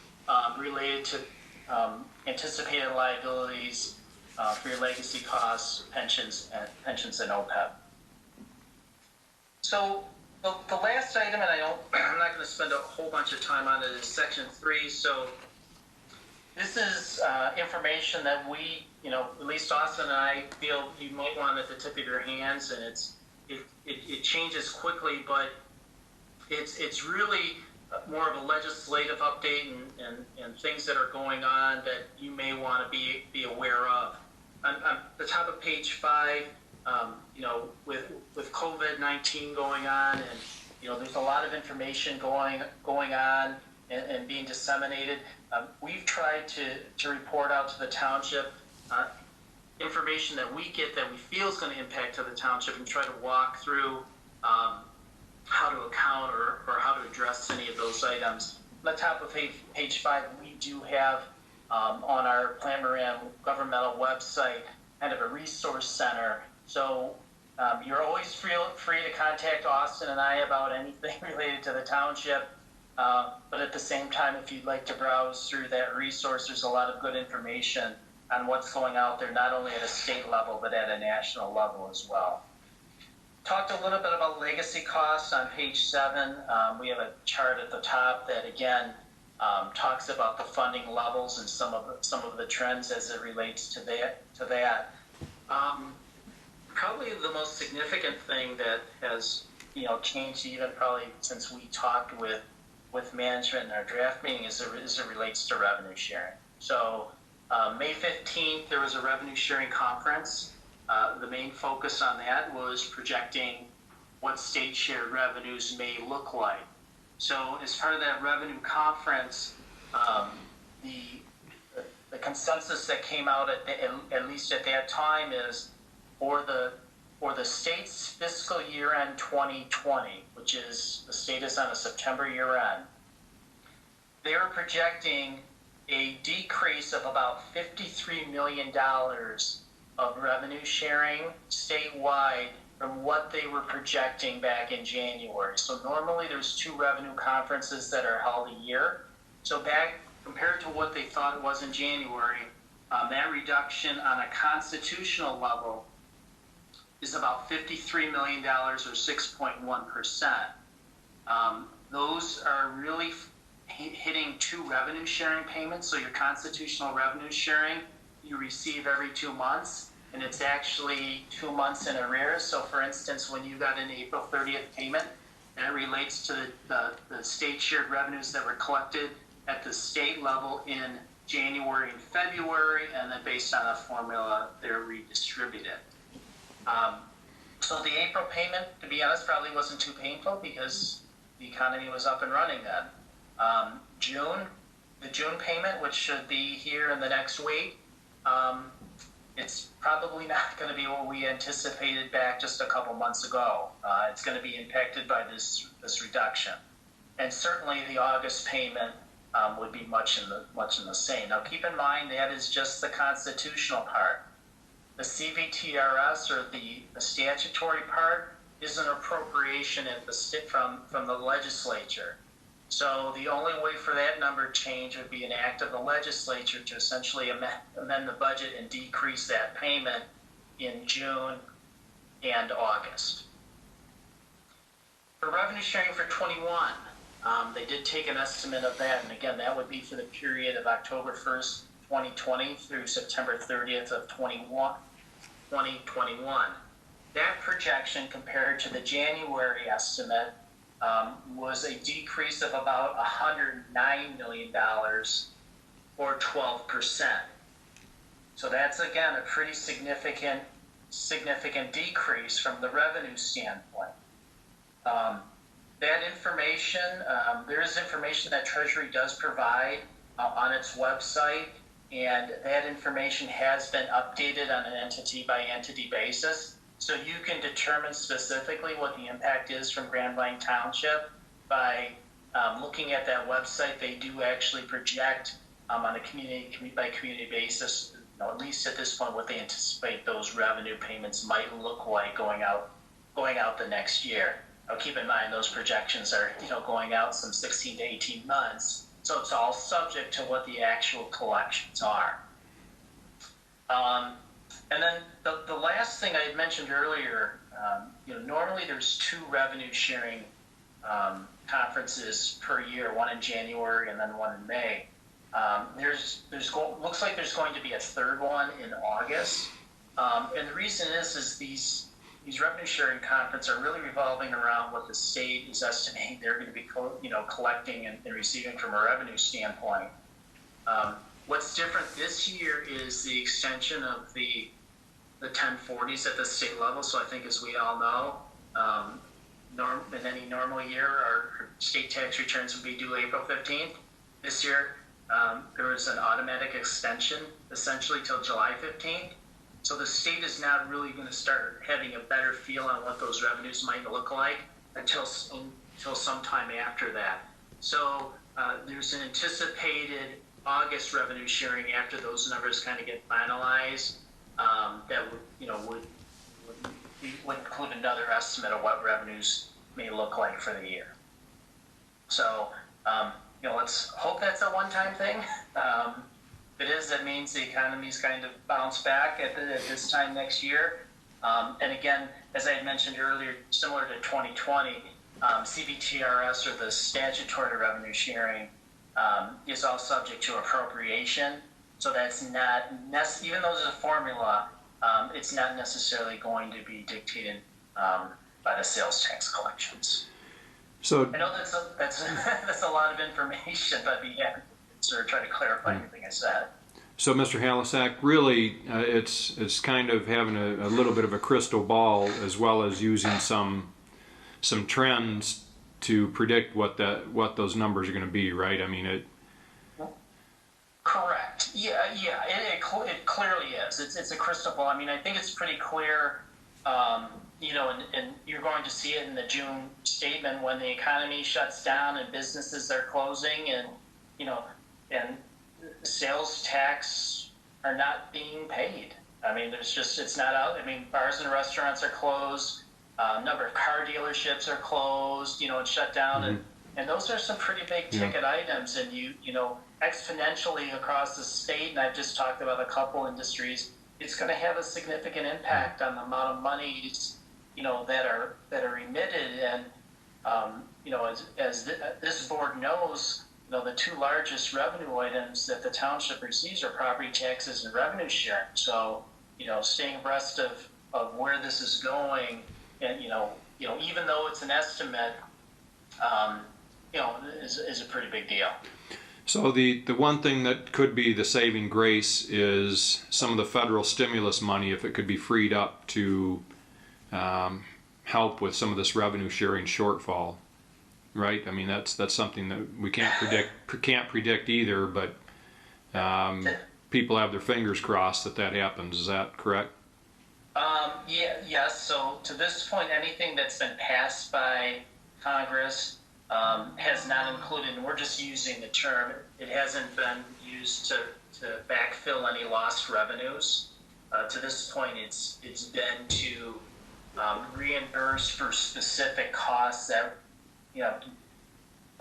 related to anticipated liabilities for your legacy costs, pensions, and OPEB. So the last item, and I'm not going to spend a whole bunch of time on it, is section 3. So this is information that we, at least Austin and I feel you might want at the tip of your hands, and it changes quickly, but it's really more of a legislative update and things that are going on that you may want to be aware of. On the top of page 5, with COVID-19 going on, and there's a lot of information going on and being disseminated. We've tried to report out to the township information that we get that we feel is going to impact to the township, and try to walk through how to account or how to address any of those items. On the top of page 5, we do have on our Plan Moran governmental website kind of a resource center. So you're always free to contact Austin and I about anything related to the township. But at the same time, if you'd like to browse through that resource, there's a lot of good information on what's going out there, not only at a state level, but at a national level as well. Talked a little bit about legacy costs on page 7. We have a chart at the top that, again, talks about the funding levels and some of the trends as it relates to that. Probably the most significant thing that has changed even probably since we talked with management in our draft meeting is it relates to revenue sharing. So May 15th, there was a revenue sharing conference. The main focus on that was projecting what state shared revenues may look like. So as part of that revenue conference, the consensus that came out at least at that time is for the state's fiscal year end 2020, which is the state is on a September year end, they're projecting a decrease of about $53 million of revenue sharing statewide from what they were projecting back in January. So normally there's 2 revenue conferences that are held a year. So back compared to what they thought it was in January, that reduction on a constitutional level is about $53 million or 6.1%. Those are really hitting 2 revenue sharing payments. So your constitutional revenue sharing, you receive every 2 months, and it's actually 2 months in arrears. So for instance, when you got an April 30th payment, and it relates to the state shared revenues that were collected at the state level in January and February, and then based on a formula, they're redistributed. So the April payment, to be honest, probably wasn't too painful because the economy was up and running then. The June payment, which should be here in the next week, it's probably not going to be what we anticipated back just a couple months ago. It's going to be impacted by this reduction, and certainly the August payment would be much in the same. Now, keep in mind that is just the constitutional part. The CVTRS, or the statutory part, is an appropriation at from the legislature. So the only way for that number change would be an act of the legislature to essentially amend the budget and decrease that payment in June and August. For revenue sharing for 21, they did take an estimate of that, and again, that would be for the period of October 1st, 2020 through September 30th of 2021. That projection compared to the January estimate was a decrease of about $109 million, or 12%. So that's, again, a pretty significant decrease from the revenue standpoint. That information, there is information that Treasury does provide on its website, and that information has been updated on an entity-by-entity basis. So you can determine specifically what the impact is from Grand Blanc Township by looking at that website. They do actually project on a community-by-community basis, at least at this point, what they anticipate those revenue payments might look like going out the next year. Now, keep in mind those projections are going out some 16 to 18 months, so it's all subject to what the actual collections are. And then the last thing I had mentioned earlier, normally there's 2 revenue sharing conferences per year, one in January and then one in May. Looks like there's going to be a third one in August, and the reason is these revenue sharing conferences are really revolving around what the state is estimating they're going to be collecting and receiving from a revenue standpoint. What's different this year is the extension of the 1040s at the state level. So I think, as we all know, in any normal year, our state tax returns would be due April 15th. This year, there was an automatic extension essentially till July 15th. So the state is not really going to start having a better feel on what those revenues might look like until sometime after that. So there's an anticipated August revenue sharing after those numbers kind of get finalized. That would include another estimate of what revenues may look like for the year. So let's hope that's a one-time thing. If it is, that means the economy's kind of bounced back at this time next year. And again, as I had mentioned earlier, similar to 2020, CVTRS, or the statutory revenue sharing, is all subject to appropriation. So that's not, even though there's a formula, it's not necessarily going to be dictated by the sales tax collections. So I know that's a lot of information, but I'd be happy to sort of try to clarify anything I said. So, Mr. Halisak, really, it's kind of having a little bit of a crystal ball, as well as using some trends to predict what those numbers are going to be, right? I mean, it. Correct. Yeah. It clearly is. It's a crystal ball. I mean, I think it's pretty clear. And you're going to see it in the June statement when the economy shuts down and businesses are closing, and sales tax are not being paid. I mean, it's not out. I mean, bars and restaurants are closed. A number of car dealerships are closed, and shut down, Mm-hmm. and those are some pretty big ticket items, and exponentially across the state. And I've just talked about a couple industries. It's going to have a significant impact on the amount of monies, that are emitted. And as this board knows, the 2 largest revenue items that the township receives are property taxes and revenue sharing. So, staying abreast of where this is going, and even though it's an estimate, is a pretty big deal. So the one thing that could be the saving grace is some of the federal stimulus money, if it could be freed up to help with some of this revenue sharing shortfall, right? I mean, that's something that we can't predict either, but people have their fingers crossed that happens. Is that correct? Yes. So to this point, anything that's been passed by Congress has not included, and we're just using the term, it hasn't been used to backfill any lost revenues. To this point, it's been to reimburse for specific costs that, I'll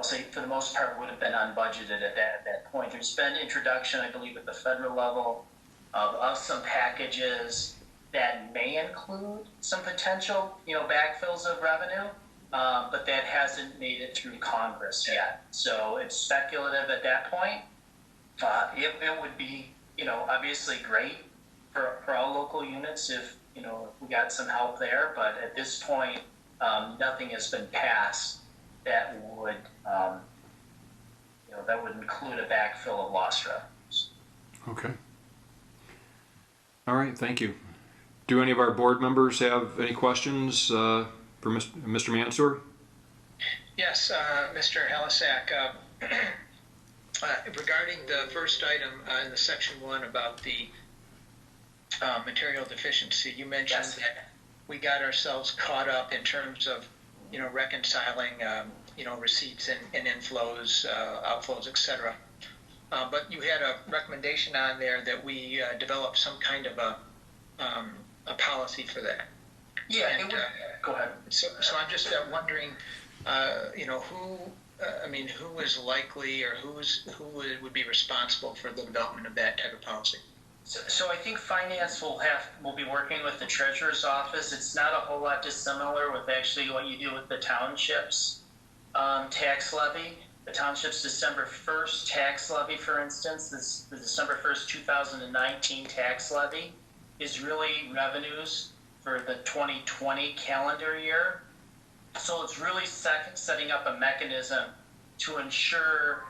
say for the most part would have been unbudgeted at that point. There's been introduction, I believe, at the federal level of some packages that may include some potential, backfills of revenue, but that hasn't made it through Congress yet. So it's speculative at that point. It would be, obviously great for all local units if we got some help there. But at this point, nothing has been passed that would, that would include a backfill of lost revenues. Okay. All right. Thank you. Do any of our board members have any questions for Mr. Mansour? Yes, Mr. Halisak, regarding the first item in the section 1 about the material deficiency, you mentioned that we got ourselves caught up in terms of, reconciling, receipts and inflows, outflows, etc. But you had a recommendation on there that we develop some kind of a policy for that. Yeah, and, go ahead. So I'm just wondering, who is likely or who would be responsible for the development of that type of policy? So I think finance will be working with the treasurer's office. It's not a whole lot dissimilar with actually what you do with the township's tax levy. The township's December 1st tax levy, for instance, the December 1st, 2019 tax levy is really revenues for the 2020 calendar year. So it's really setting up a mechanism to ensure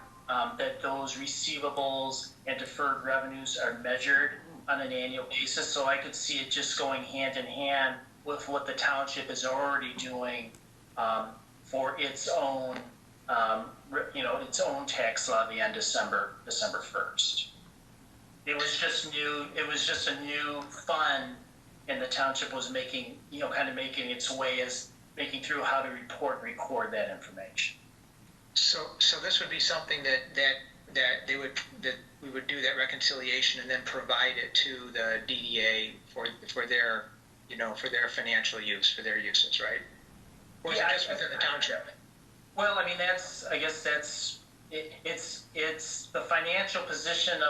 that those receivables and deferred revenues are measured on an annual basis. So I could see it just going hand in hand with what the township is already doing for its own, its own tax levy on December 1st. It was just new. It was just a new fund, and the township was making its way as making through how to record that information. So this would be something that we would do that reconciliation and then provide it to the DDA for their financial use, for their uses, right? Or is it just within the township? Well, I mean, it's the financial position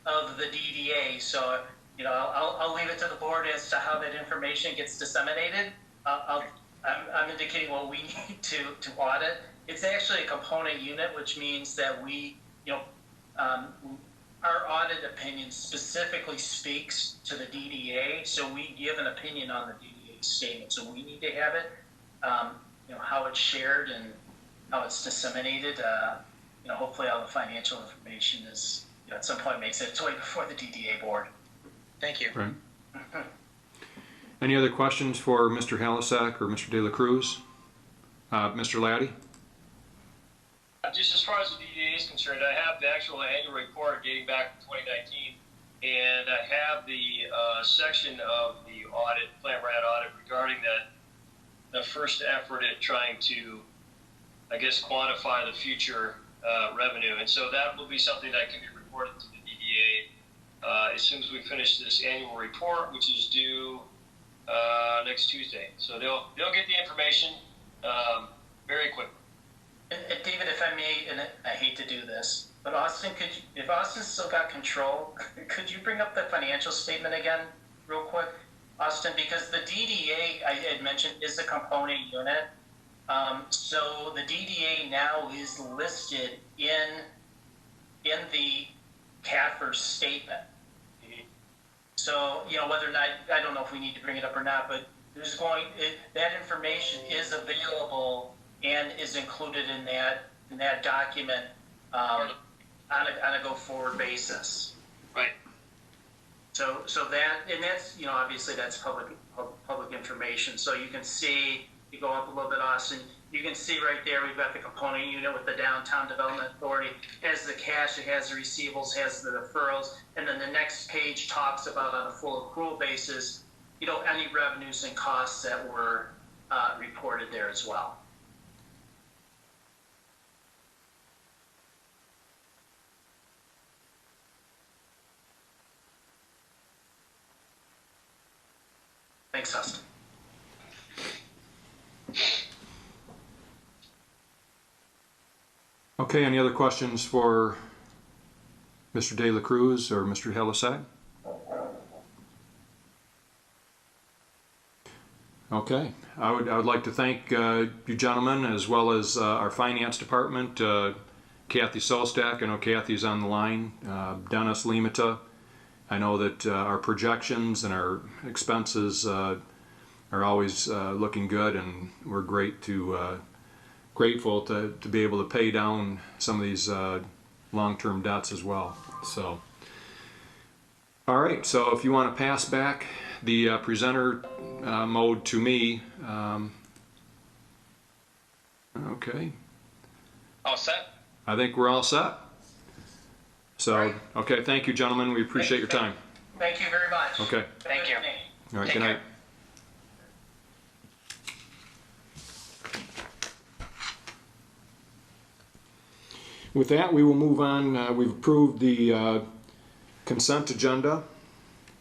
of the DDA. So, I'll leave it to the board as to how that information gets disseminated. I'm indicating what we need to audit. It's actually a component unit, which means that we, our audit opinion specifically speaks to the DDA. So we give an opinion on the DDA statement. So we need to have it, how it's shared and how it's disseminated. Hopefully all the financial information is, at some point makes its way before the DDA board. Thank you. Right. Any other questions for Mr. Halisak or Mr. De La Cruz? Mr. Laddie? Just as far as the DDA is concerned, I have the actual annual report dating back to 2019, and I have the section of the audit, Plant Rat audit, regarding the first effort at trying to, I guess, quantify the future revenue. And so that will be something that can be reported to the DDA as soon as we finish this annual report, which is due next Tuesday. So they'll get the information very quickly. And David, if I may, and I hate to do this, but Austin, if Austin still got control, could you bring up the financial statement again real quick, Austin? Because the DDA, I had mentioned, is a component unit. So the DDA now is listed in the CAFR statement. So, whether or not, I don't know if we need to bring it up or not, but that information is available and is included in that document on a go-forward basis. Right. So that, and that's, obviously that's public information. So you can see, you go up a little bit, Austin, You can see right there, we've got the component unit with the Downtown Development Authority. It has the cash, it has the receivables, has the deferrals, and then the next page talks about on a full accrual basis, any revenues and costs that were reported there as well. Thanks, Huston. Okay, any other questions for Mr. De La Cruz or Mr. Helisag? Okay, I would like to thank you gentlemen, as well as our finance department, Kathy Solstack. I know Kathy's on the line, Dennis Limita. I know that our projections and our expenses are always looking good, and we're grateful to be able to pay down some of these long-term debts as well. So, all right, so if you want to pass back the presenter mode to me. Okay. All set? I think we're all set. So, Right. Okay, thank you gentlemen, we appreciate your time. Thank you very much. Okay, Thank you. all right, Take good care. night. With that, we will move on. We've approved the consent agenda,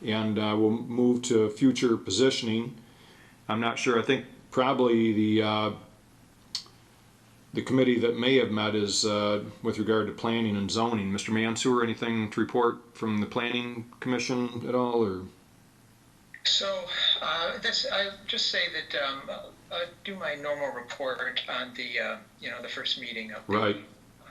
and we'll move to future positioning. I'm not sure. I think probably the committee that may have met is with regard to planning and zoning. Mr. Mansour, anything to report from the Planning Commission at all, or? So I'll just say that I'll do my normal report on the the first meeting of the Right.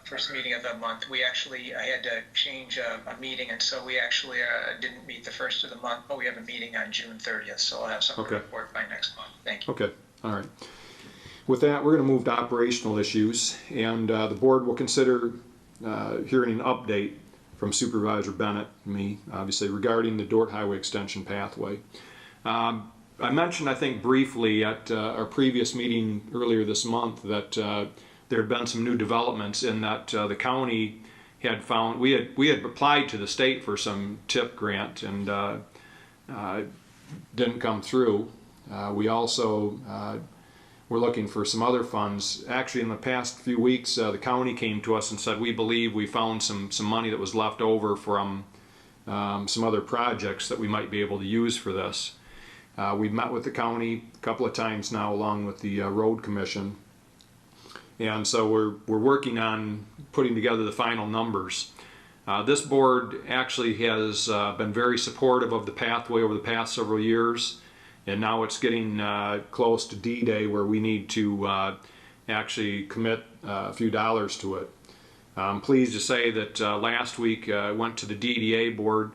first meeting of the month. I had to change a meeting, and so we actually didn't meet the first of the month, but we have a meeting on June 30th, so I'll have something to report by next month. Thank you. Okay, all right. With that, we're going to move to operational issues, and the board will consider hearing an update from Supervisor Bennett, me, obviously, regarding the Dort Highway Extension pathway. I mentioned, I think, briefly at our previous meeting earlier this month that there had been some new developments in that the county had found, we had applied to the state for some TIP grant and didn't come through. We also were looking for some other funds. Actually, in the past few weeks, the county came to us and said, we believe we found some money that was left over from some other projects that we might be able to use for this. We've met with the county a couple of times now, along with the road commission. And so we're working on putting together the final numbers. This board actually has been very supportive of the pathway over the past several years, and now it's getting close to D-Day, where we need to actually commit a few dollars to it. I'm pleased to say that last week I went to the DDA board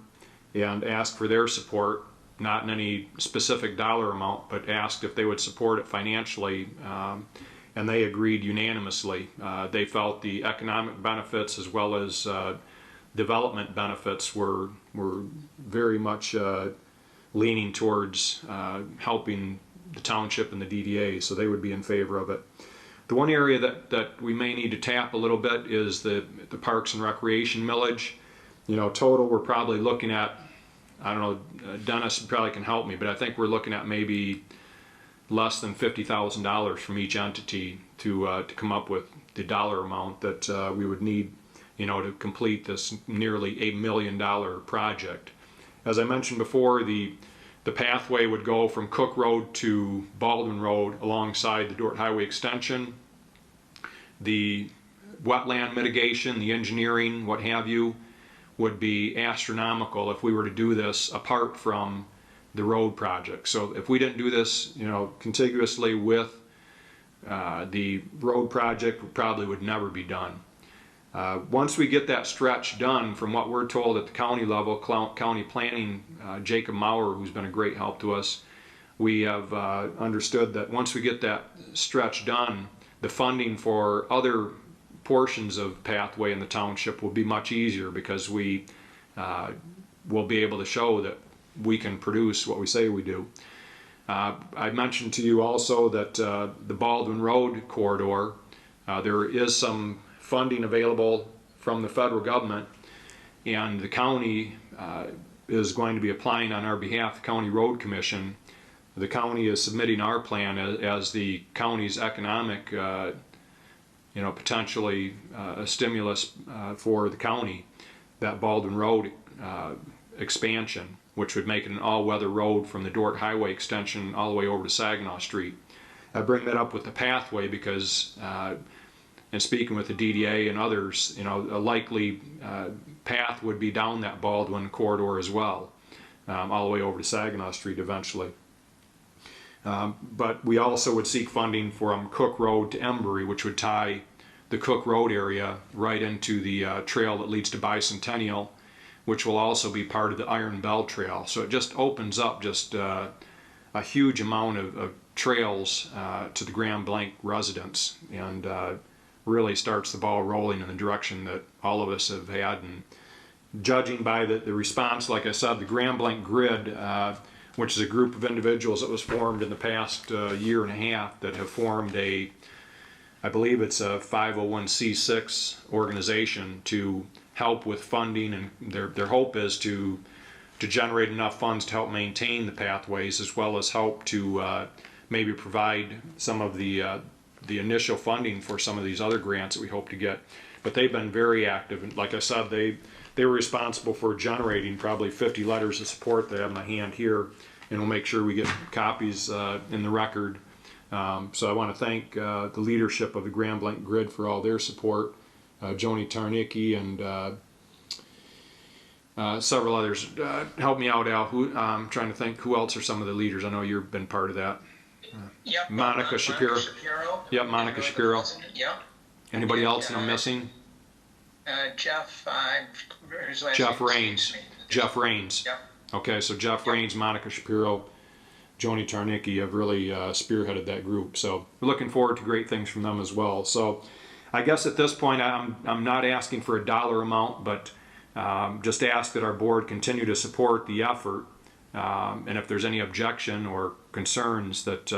and asked for their support, not in any specific dollar amount, but asked if they would support it financially. And they agreed unanimously. They felt the economic benefits as well as development benefits were very much leaning towards helping the township and the DDA, so they would be in favor of it. The one area that we may need to tap a little bit is the Parks and Recreation millage. Total we're probably looking at, I don't know, Dennis probably can help me, but I think we're looking at maybe less than $50,000 from each entity to come up with the dollar amount that we would need, to complete this nearly $8 million project. As I mentioned before, the pathway would go from Cook Road to Baldwin Road alongside the Dort Highway Extension. The wetland mitigation, the engineering, what have you, would be astronomical if we were to do this apart from the road project. So if we didn't do this, contiguously with the road project, it probably would never be done. Once we get that stretch done, from what we're told at the county level, county planning, Jacob Maurer, who's been a great help to us, we have understood that once we get that stretch done, the funding for other portions of pathway in the township will be much easier, because we will be able to show that we can produce what we say we do. I mentioned to you also that the Baldwin Road corridor, there is some funding available from the federal government, and the county is going to be applying on our behalf, the County Road Commission. The county is submitting our plan as the county's economic, potentially a stimulus for the county, that Baldwin Road expansion, which would make it an all-weather road from the Dort Highway extension all the way over to Saginaw Street. I bring that up with the pathway because, in speaking with the DDA and others, a likely path would be down that Baldwin corridor as well, all the way over to Saginaw Street eventually. But we also would seek funding from Cook Road to Embry, which would tie the Cook Road area right into the trail that leads to Bicentennial, which will also be part of the Iron Bell Trail. So it just opens up just a huge amount of trails to the Grand Blanc residents, and really starts the ball rolling in the direction that all of us have had. And judging by the response, like I said, the Grand Blanc Grid, which is a group of individuals that was formed in the past year and a half that have formed I believe it's a 501c6 organization to help with funding, and their hope is to generate enough funds to help maintain the pathways, as well as help to maybe provide some of the initial funding for some of these other grants that we hope to get. But they've been very active, and like I said, they were responsible for generating probably 50 letters of support that I have in my hand here, and we'll make sure we get copies in the record. So I want to thank the leadership of the Grand Blanc Grid for all their support, Joni Tarnicki and several others. Help me out, Al. I'm trying to think who else are some of the leaders. I know you've been part of that. Yep. Monica Shapiro. Yep, Monica Shapiro. Yep. Anybody else I'm missing? Jeff. His last Jeff name Raines. escapes me. Jeff Raines. Yep. Okay, so Jeff Raines, Monica Shapiro, Joni Tarnicki have really spearheaded that group. So we're looking forward to great things from them as well. So I guess at this point I'm not asking for a dollar amount, but just ask that our board continue to support the effort. And if there's any objection or concerns, that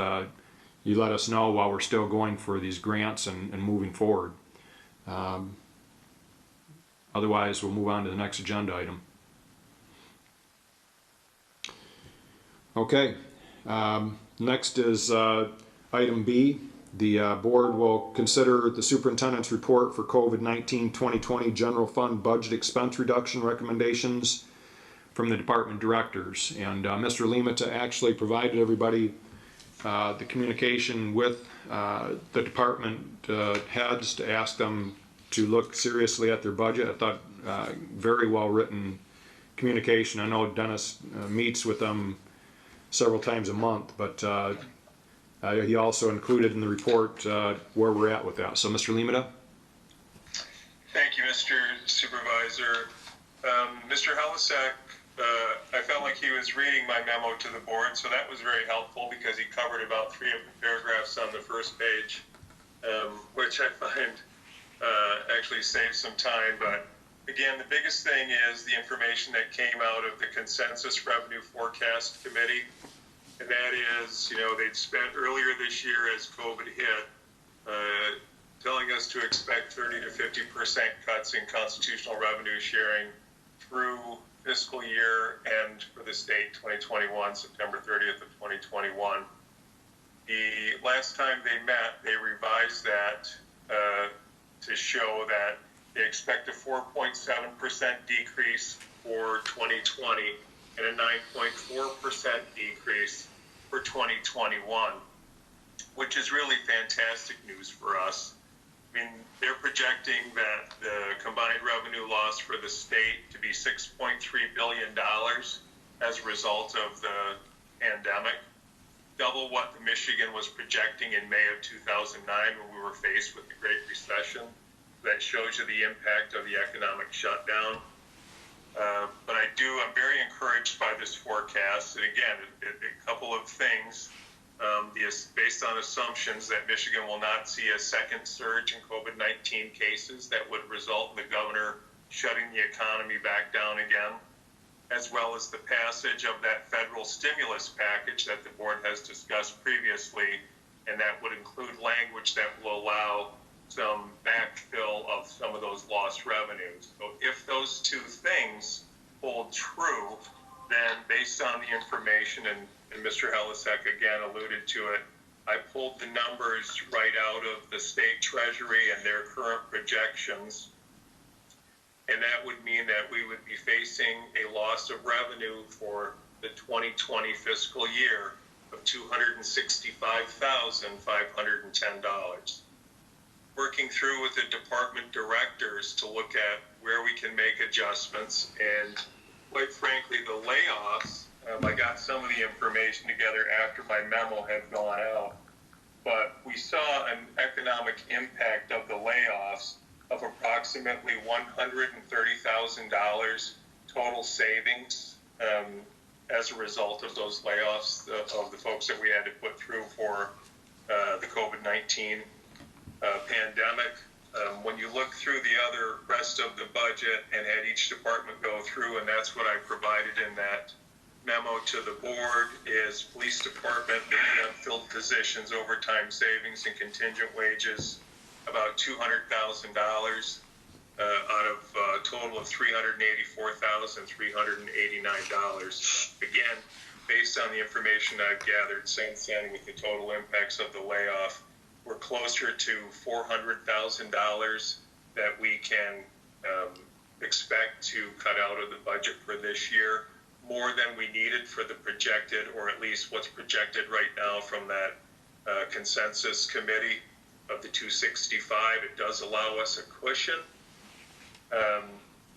you let us know while we're still going for these grants and moving forward. Otherwise, we'll move on to the next agenda item. Okay, next is item B. The board will consider the superintendent's report for COVID-19 2020 general fund budget expense reduction recommendations from the department directors. And Mr. Limita actually provided everybody the communication with the department heads to ask them to look seriously at their budget. I thought very well written communication. I know Dennis meets with them several times a month, but he also included in the report where we're at with that. So Mr. Limita? Thank you, Mr. Supervisor. Mr. Helisack, I felt like he was reading my memo to the board, so that was very helpful because he covered about 3 of the paragraphs on the first page, which I find actually saves some time. But again, the biggest thing is the information that came out of the Consensus Revenue Forecast Committee, and that is, they'd spent earlier this year as COVID hit, telling us to expect 30 to 50% cuts in constitutional revenue sharing through fiscal year end for the state 2021, September 30th of 2021. The last time they met, they revised that to show that they expect a 4.7% decrease for 2020 and a 9.4% decrease for 2021, which is really fantastic news for us. I mean, they're projecting that the combined revenue loss for the state to be $6.3 billion as a result of the pandemic, double what Michigan was projecting in May of 2009 when we were faced with the Great Recession. That shows you the impact of the economic shutdown. But I'm very encouraged by this forecast. And again, a couple of things. Based on assumptions that Michigan will not see a second surge in COVID-19 cases that would result in the governor shutting the economy back down again. as well as the passage of that federal stimulus package that the board has discussed previously, and that would include language that will allow some backfill of some of those lost revenues. So if those two things hold true, then based on the information, and Mr. Helisek again alluded to it, I pulled the numbers right out of the state treasury and their current projections, and that would mean that we would be facing a loss of revenue for the 2020 fiscal year of $265,510. Working through with the department directors to look at where we can make adjustments, and quite frankly, the layoffs, I got some of the information together after my memo had gone out, but we saw an economic impact of the layoffs of approximately $130,000 total savings as a result of those layoffs of the folks that we had to put through for the COVID-19 pandemic. When you look through the other rest of the budget and had each department go through, and that's what I provided in that memo to the board, is police department, the unfilled positions, overtime savings, and contingent wages, about $200,000 out of a total of $384,389. Again, based on the information I've gathered since then with the total impacts of the layoff, we're closer to $400,000 that we can expect to cut out of the budget for this year, more than we needed for the projected, or at least what's projected right now from that consensus committee of the 265. It does allow us a cushion. Of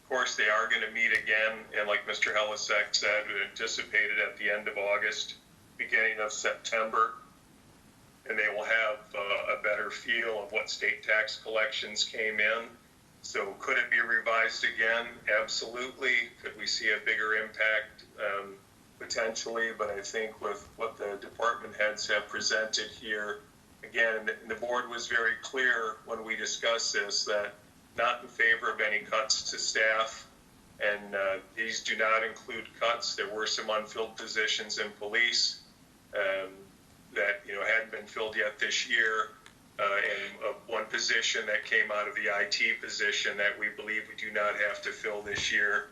course, they are going to meet again, and like Mr. Helisek said, anticipated at the end of August, beginning of September, and they will have a better feel of what state tax collections came in. So could it be revised again? Absolutely. Could we see a bigger impact? Potentially, but I think with what the department heads have presented here, again, the board was very clear when we discussed this that not in favor of any cuts to staff, and these do not include cuts. There were some unfilled positions in police that hadn't been filled yet this year, and one position that came out of the IT position that we believe we do not have to fill this year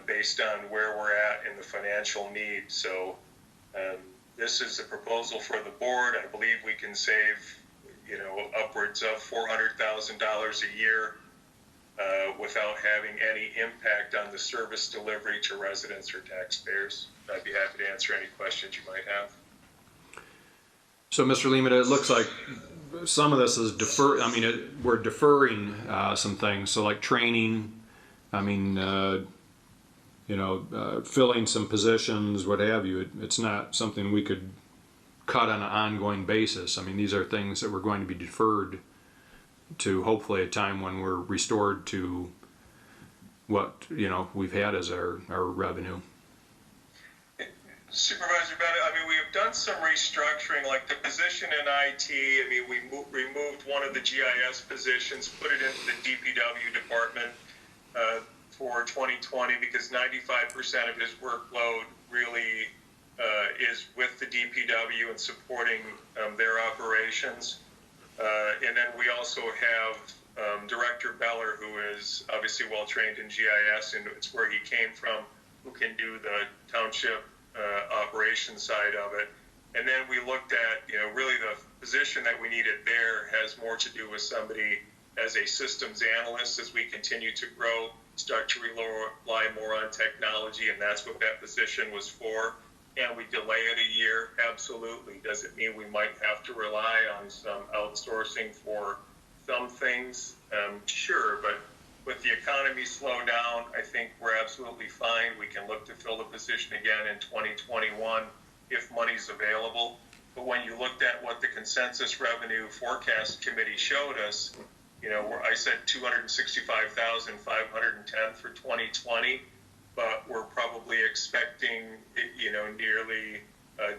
based on where we're at in the financial need. So this is a proposal for the board. I believe we can save upwards of $400,000 a year without having any impact on the service delivery to residents or taxpayers. I'd be happy to answer any questions you might have. So, Mr. Lehman, it looks like some of this is we're deferring some things. So, like training, filling some positions, what have you. It's not something we could cut on an ongoing basis. These are things that we're going to be deferred to hopefully a time when we're restored to what we've had as our revenue. Supervisor Bennett, we have done some restructuring, like the position in IT. We removed one of the GIS positions, put it into the DPW department for 2020 because 95% of his workload really is with the DPW and supporting their operations. And then we also have Director Beller, who is obviously well trained in GIS, and it's where he came from, who can do the township operations side of it. And then we looked at, really the position that we needed there has more to do with somebody as a systems analyst as we continue to grow, start to rely more on technology, and that's what that position was for. And we delay it a year? Absolutely. Does it mean we might have to rely on some outsourcing for some things? Sure, but with the economy slowed down, I think we're absolutely fine. We can look to fill the position again in 2021 if money's available. But when you looked at what the consensus revenue forecast committee showed us, I said 265,510 for 2020, but we're probably expecting, nearly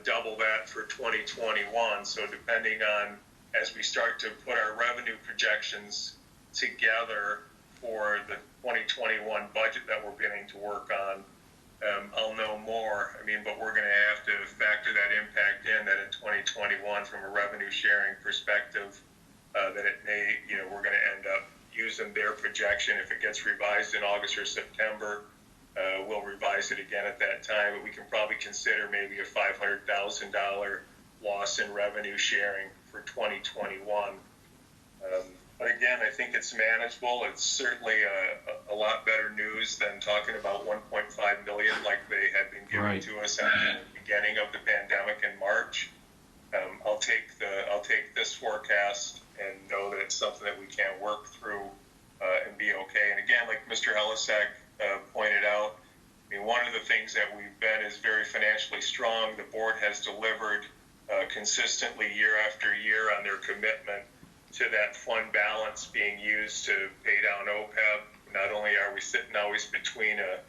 double that for 2021. So depending on, as we start to put our revenue projections together for the 2021 budget that we're beginning to work on, I'll know more. I mean, but we're going to have to factor that impact in, that in 2021 from a revenue sharing perspective, that it may, we're going to end up using their projection. If it gets revised in August or September, we'll revise it again at that time, but we can probably consider maybe a $500,000 loss in revenue sharing for 2021. But again, I think it's manageable. It's certainly a lot better news than talking about 1.5 million like they had been giving Right. to us at the beginning of the pandemic in March. I'll take this forecast and know that it's something that we can work through and be okay. And again, like Mr. Helisak pointed out, I mean, one of the things that we've been is very financially strong. The board has delivered consistently year after year on their commitment to that fund balance being used to pay down OPEB. Not only are we sitting always between a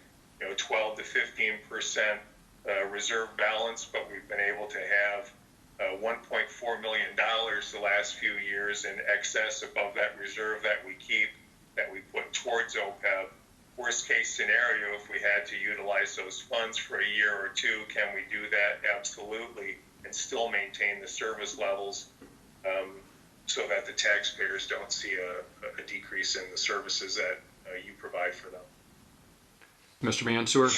12 to 15% reserve balance, but we've been able to have $1.4 million the last few years in excess above that reserve that we keep, that we put towards OPEB. Worst case scenario, if we had to utilize those funds for a year or two, can we do that? Absolutely, and still maintain the service levels so that the taxpayers don't see a decrease in the services that you provide for them. Mr. Mansour?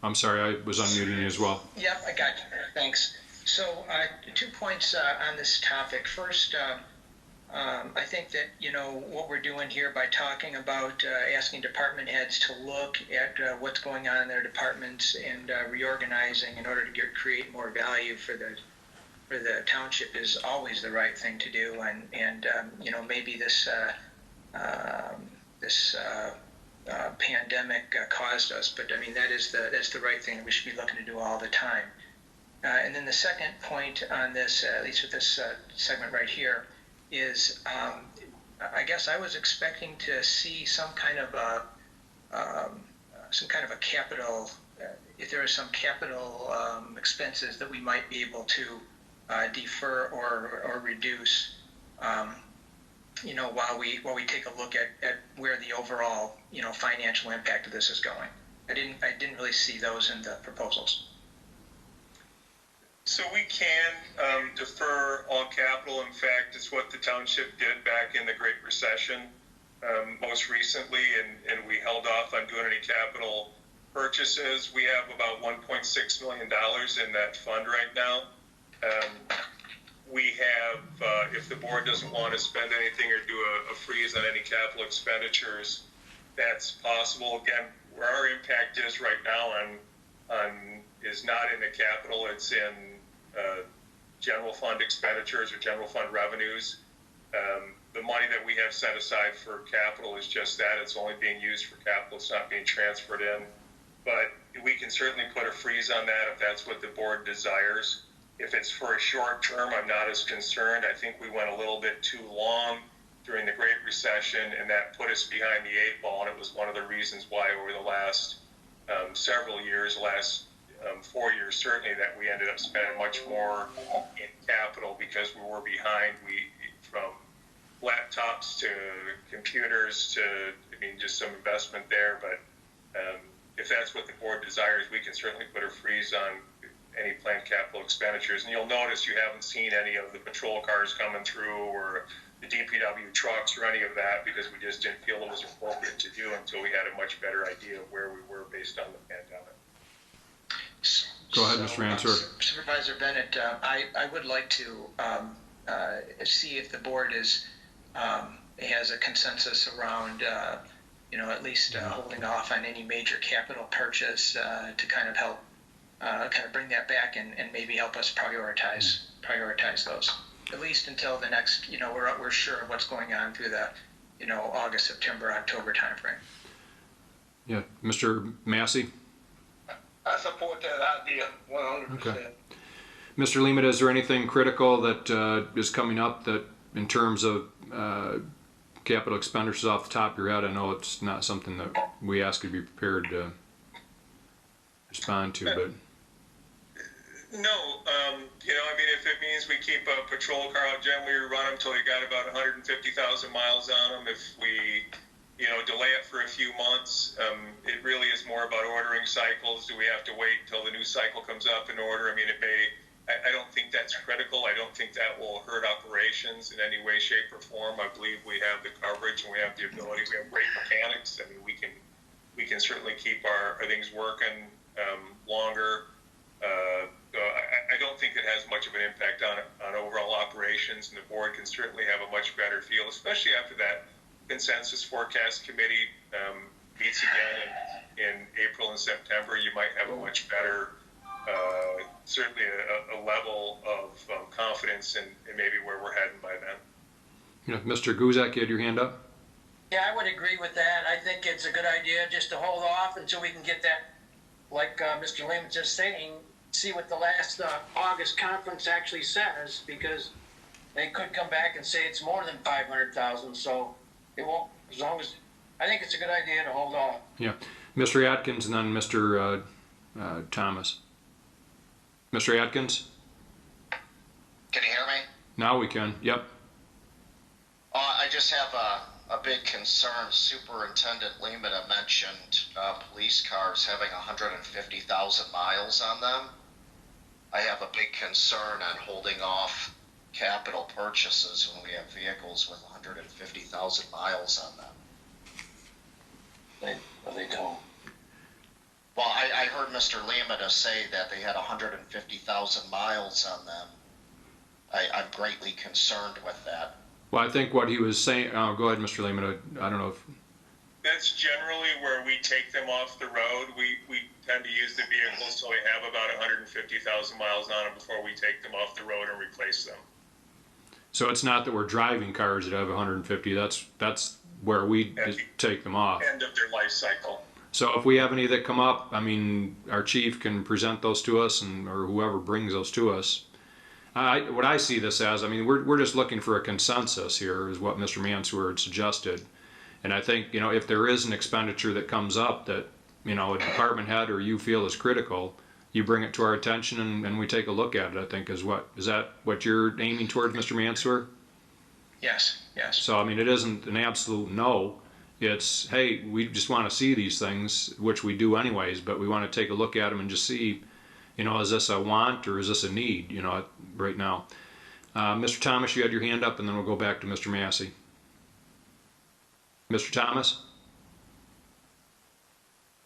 I'm sorry, I was unmuting you as well. Yep, I got you. Thanks. So 2 points on this topic. First, I think that, what we're doing here by talking about asking department heads to look at what's going on in their departments and reorganizing in order to create more value for the township is always the right thing to do. And maybe this pandemic caused us, but I mean, that's the right thing that we should be looking to do all the time. And then the second point on this, at least with this segment right here, is I guess I was expecting to see some kind of a capital, if there are some capital expenses that we might be able to defer or reduce, while we take a look at where the overall financial impact of this is going. I didn't really see those in the proposals. So we can defer all capital. In fact, it's what the township did back in the Great Recession most recently, and we held off on doing any capital purchases. We have about $1.6 million in that fund right now. We have, if the board doesn't want to spend anything or do a freeze on any capital expenditures, that's possible. Again, where our impact is right now is not in the capital, it's in general fund expenditures or general fund revenues. The money that we have set aside for capital is just that. It's only being used for capital. It's not being transferred in. But we can certainly put a freeze on that if that's what the board desires. If it's for a short term, I'm not as concerned. I think we went a little bit too long during the Great Recession, and that put us behind the 8 ball, and it was one of the reasons why over the last several years, last 4 years certainly, that we ended up spending much more in capital because we were behind. From laptops to computers to, just some investment there. But if that's what the board desires, we can certainly put a freeze on any planned capital expenditures. And you'll notice you haven't seen any of the patrol cars coming through or the DPW trucks or any of that because we just didn't feel it was appropriate to do until we had a much better idea of where we were based on the pandemic. Go ahead, Mr. Answer. Supervisor Bennett, I would like to see if the board has a consensus around, at least holding off on any major capital purchase to kind of help bring that back and maybe help us prioritize those, at least until the next, we're sure of what's going on through the, August, September, October timeframe. Yeah, Mr. Massey? I support that idea 100%. Okay. Mr. Lehman, is there anything critical that is coming up that in terms of capital expenditures off the top of your head? I know it's not something that we ask you to be prepared to respond to, but... No, if it means we keep a patrol car out, generally we run them until you got about 150,000 miles on them. If we, delay it for a few months. It really is more about ordering cycles. Do we have to wait until the new cycle comes up in order? I mean, it may. I don't think that's critical. I don't think that will hurt operations in any way, shape, or form. I believe we have the coverage and we have the ability. We have great mechanics. I mean, we can certainly keep our things working longer. I don't think it has much of an impact on overall operations, and the board can certainly have a much better feel, especially after that consensus forecast committee meets again in April and September. You might have a much better, certainly a level of confidence in maybe where we're heading by then. Mr. Guzak, you had your hand up? Yeah, I would agree with that. I think it's a good idea just to hold off until we can get that, like Mr. Lehman just saying, see what the last August conference actually says, because they could come back and say it's more than 500,000. So it won't, as long as, I think it's a good idea to hold off. Yeah. Mr. Atkins and then Mr. Thomas. Mr. Atkins? Can you hear me? Now we can. Yep. I just have a big concern. Superintendent Lehman had mentioned police cars having 150,000 miles on them. I have a big concern on holding off capital purchases when we have vehicles with 150,000 miles on them. They don't. Well, I heard Mr. Lehman say that they had 150,000 miles on them. I'm greatly concerned with that. Well, I think what he was saying, go ahead, Mr. Lehman. I don't know if. That's generally where we take them off the road. We tend to use the vehicles so we have about 150,000 miles on them before we take them off the road and replace them. So it's not that we're driving cars that have 150. That's where we take them off. End of their life cycle. So if we have any that come up, I mean, our chief can present those to us, or whoever brings those to us. What I see this as, I mean, we're just looking for a consensus here, is what Mr. Mansour had suggested. And I think, if there is an expenditure that comes up that, a department head or you feel is critical, you bring it to our attention and we take a look at it, I think is that what you're aiming towards, Mr. Mansour? Yes, yes. So, I mean, it isn't an absolute no. It's, hey, we just want to see these things, which we do anyways, but we want to take a look at them and just see, is this a want or is this a need, right now. Mr. Thomas, you had your hand up, and then we'll go back to Mr. Massey. Mr. Thomas?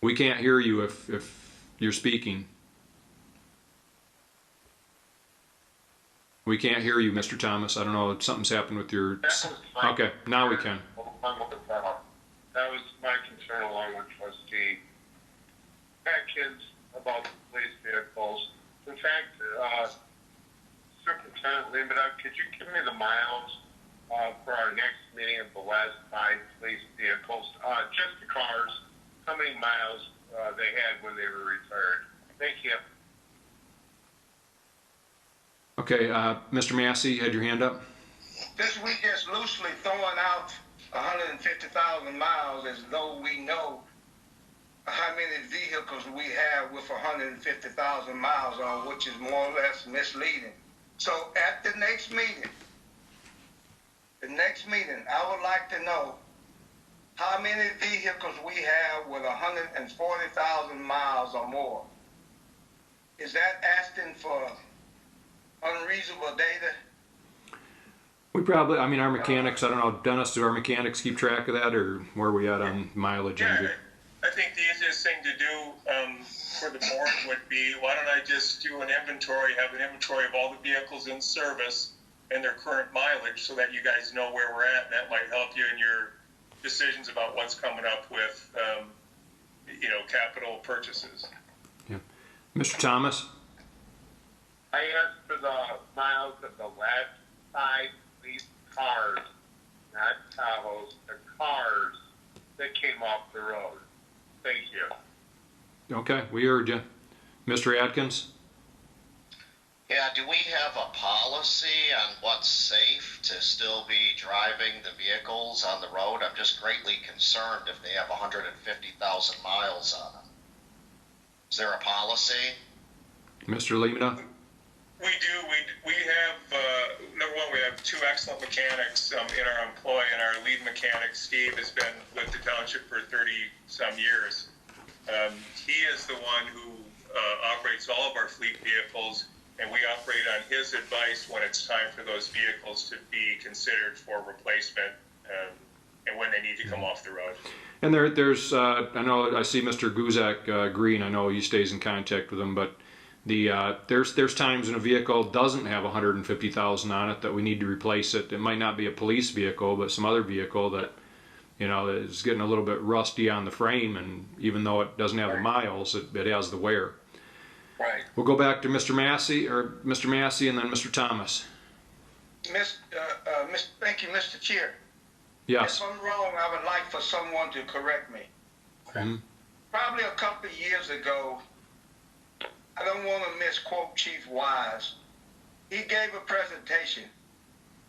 We can't hear you if you're speaking. We can't hear you, Mr. Thomas. I don't know, something's happened with your... Okay, now we can. That was my concern along with Trustee Atkins about the police vehicles. In fact, Superintendent Lehman, could you give me the miles for our next meeting of the last 5 police vehicles? Just the cars, how many miles they had when they were retired? Thank you. Okay, Mr. Massey, you had your hand up? This week is loosely throwing out 150,000 miles as though we know how many vehicles we have with 150,000 miles on, which is more or less misleading. So at the next meeting, I would like to know how many vehicles we have with 140,000 miles or more. Is that asking for unreasonable data? We probably, I mean, our mechanics, I don't know, Dennis, do our mechanics keep track of that, or where are we at on mileage? Yeah, I think the easiest thing to do for the board would be, why don't I just do an inventory, have an inventory of all the vehicles in service and their current mileage so that you guys know where we're at, and that might help you in your decisions about what's coming up with, capital purchases. Yeah. Mr. Thomas? I asked for the miles of the last 5 police cars, not Tahoes, the cars that came off the road. Thank you. Okay, we heard you. Mr. Atkins? Yeah, do we have a policy on what's safe to still be driving the vehicles on the road? I'm just greatly concerned if they have 150,000 miles on them. Is there a policy? Mr. Lemina? We do. We have, number one, we have two excellent mechanics in our employ, and our lead mechanic, Steve, has been with the township for 30-some years. He is the one who operates all of our fleet vehicles, and we operate on his advice when it's time for those vehicles to be considered for replacement and when they need to come off the road. And there's, I know I see Mr. Guzak Green. I know he stays in contact with him, but there's times when a vehicle doesn't have 150,000 on it that we need to replace it. It might not be a police vehicle, but some other vehicle that is getting a little bit rusty on the frame, and even though it doesn't have the miles, it has the wear. Right. We'll go back to Mr. Massey, and then Mr. Thomas. Thank you, Mr. Chair. Yes. If I'm wrong, I would like for someone to correct me. Mm-hmm. Probably a couple of years ago, I don't want to misquote Chief Wise. He gave a presentation,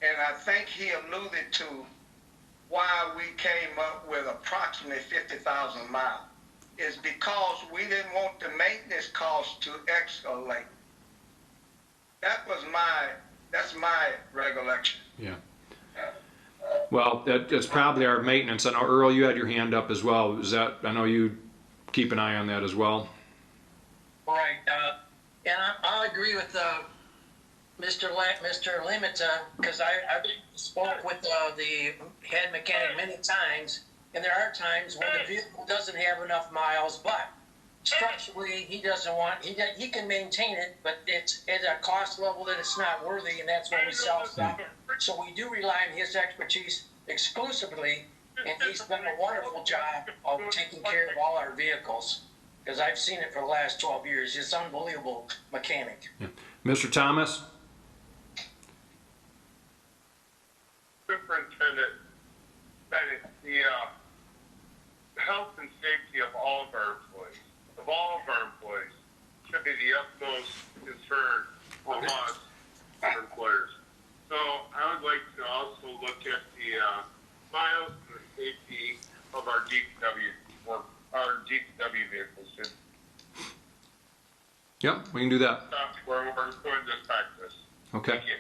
and I think he alluded to why we came up with approximately 50,000 miles. Is because we didn't want the maintenance cost to escalate. That's my recollection. Yeah. Well, that's probably our maintenance. I know, Earl, you had your hand up as well. I know you keep an eye on that as well. Right. And I'll agree with Mr. Limita, because I spoke with the head mechanic many times, and there are times when the vehicle doesn't have enough miles, but structurally he can maintain it, but it's at a cost level that it's not worthy, and that's when we sell stuff. So we do rely on his expertise exclusively, and he's done a wonderful job of taking care of all our vehicles, because I've seen it for the last 12 years. He's an unbelievable mechanic. Yeah. Mr. Thomas? Superintendent, the health and safety of all of our employees, should be the utmost concern for us, our employers. So I would like to also look at the miles and the safety of our DPW vehicles. Yep, we can do that. That's where we're going to practice. Okay. Thank you.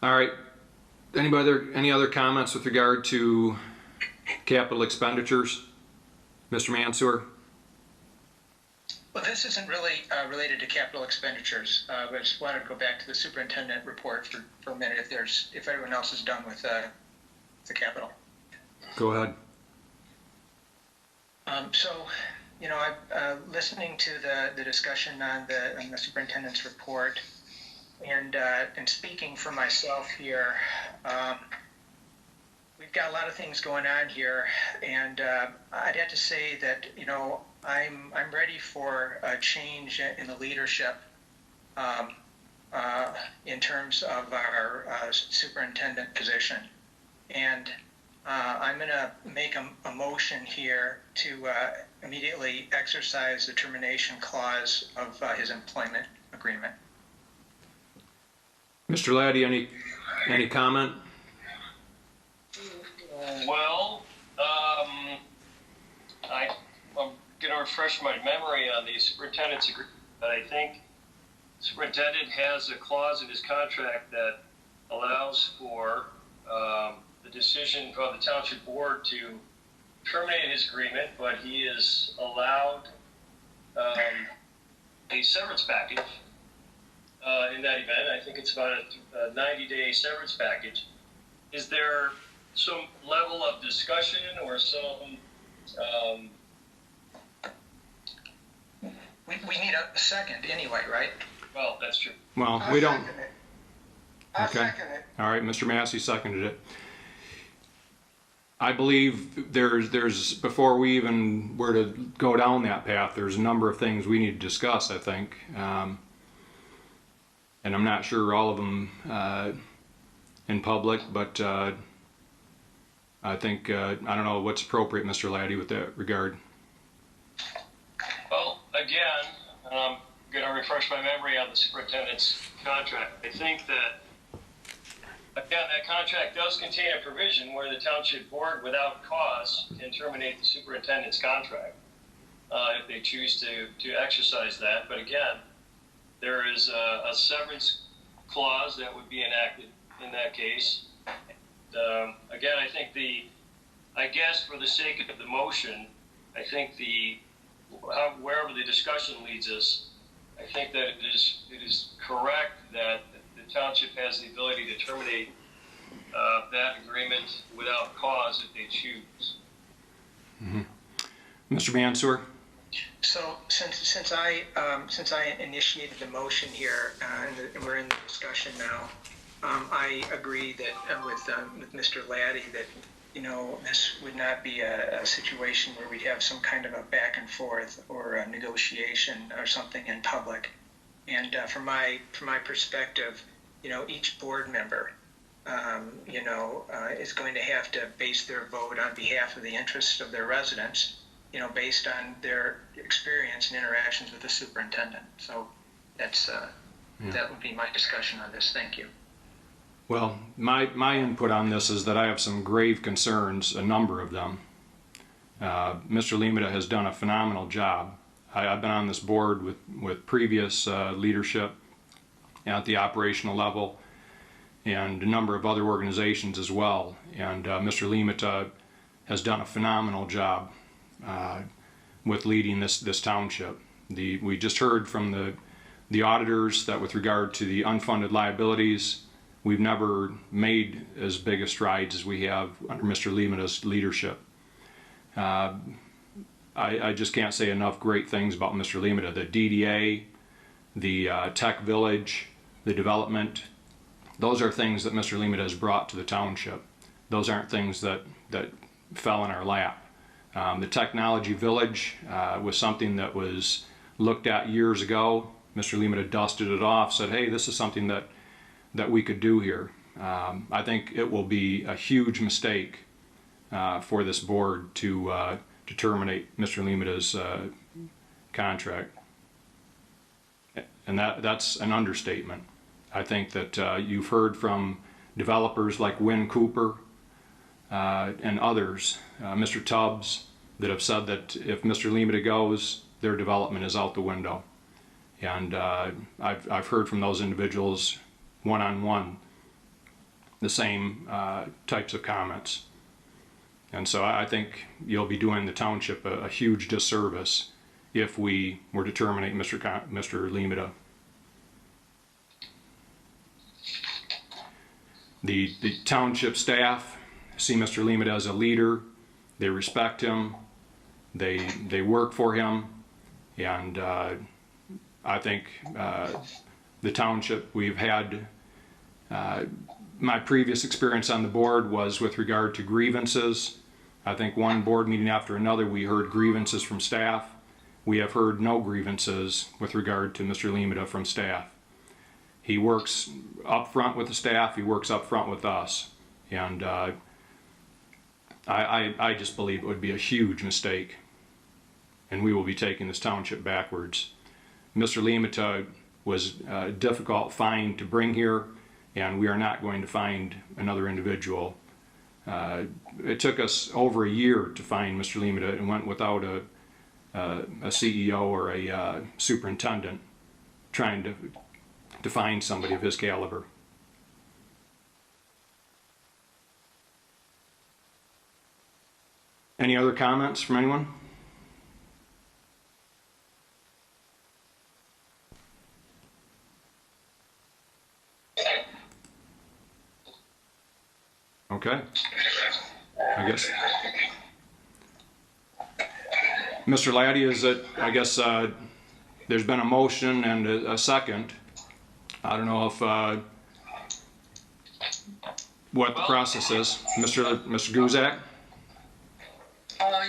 All right. Any other comments with regard to capital expenditures? Mr. Mansour? Well, this isn't really related to capital expenditures. But I just wanted to go back to the superintendent report for a minute if everyone else is done with the capital. Go ahead. Listening to the discussion on the superintendent's report, and speaking for myself here, we've got a lot of things going on here, and I'd have to say that I'm ready for a change in the leadership in terms of our superintendent position, and I'm going to make a motion here to immediately exercise the termination clause of his employment agreement. Mr. Laddie, any comment? Well, I'm going to refresh my memory on the superintendent's agreement, but I think the superintendent has a clause in his contract that allows for the decision of the township board to terminate his agreement, but he is allowed a severance package in that event. I think it's about a 90-day severance package. Is there some level of discussion or some... We need a second anyway, right? Well, that's true. Well, we don't... I Okay. second it. All right, Mr. Massey seconded it. I believe there's before we even were to go down that path, there's a number of things we need to discuss, I think. And I'm not sure all of them in public, but I think, I don't know what's appropriate, Mr. Laddie, with that regard. Well, again, I'm going to refresh my memory on the superintendent's contract. I think that, again, that contract does contain a provision where the township board, without cause, can terminate the superintendent's contract if they choose to exercise that. But again, there is a severance clause that would be enacted in that case. Again, I guess for the sake of the motion, I think wherever the discussion leads us, I think that it is correct that the township has the ability to terminate that agreement without cause if they choose. Mm-hmm. Mr. Mansour? So since I initiated the motion here and we're in the discussion now, I agree that with Mr. Laddie that this would not be a situation where we'd have some kind of a back and forth or a negotiation or something in public. And from my perspective, each board member, is going to have to base their vote on behalf of the interests of their residents, based on their experience and interactions with the superintendent. So that would be my discussion on this. Thank you. Well, my input on this is that I have some grave concerns, a number of them. Mr. Limita has done a phenomenal job. I've been on this board with previous leadership at the operational level and a number of other organizations as well. And Mr. Limita has done a phenomenal job with leading this township. We just heard from the auditors that with regard to the unfunded liabilities, we've never made as big a strides as we have under Mr. Limita's leadership. I just can't say enough great things about Mr. Limita. The DDA, the Tech Village, the development, those are things that Mr. Limita has brought to the township. Those aren't things that fell in our lap. The Technology Village was something that was looked at years ago. Mr. Limita dusted it off, said, hey, this is something that we could do here. I think it will be a huge mistake for this board to terminate Mr. Limita's contract. And that's an understatement. I think that you've heard from developers like Wynn Cooper and others, Mr. Tubbs, that have said that if Mr. Limita goes, their development is out the window. And I've heard from those individuals one-on-one the same types of comments. And so I think you'll be doing the township a huge disservice if we were to terminate Mr. Limita. The township staff see Mr. Limita as a leader. They respect him. They work for him. And I think the township, we've had, my previous experience on the board was with regard to grievances. I think one board meeting after another we heard grievances from staff. We have heard no grievances with regard to Mr. Limita from staff. He works up front with the staff, he works up front with us. And I just believe it would be a huge mistake. And we will be taking this township backwards. Mr. Limita was a difficult find to bring here, and we are not going to find another individual. It took us over a year to find Mr. Limita and went without a CEO or a superintendent trying to find somebody of his caliber. Any other comments from anyone? Okay. I guess. Mr. Laddie, is it, I guess there's been a motion and a second. I don't know if what the process is. Mr. Guzak?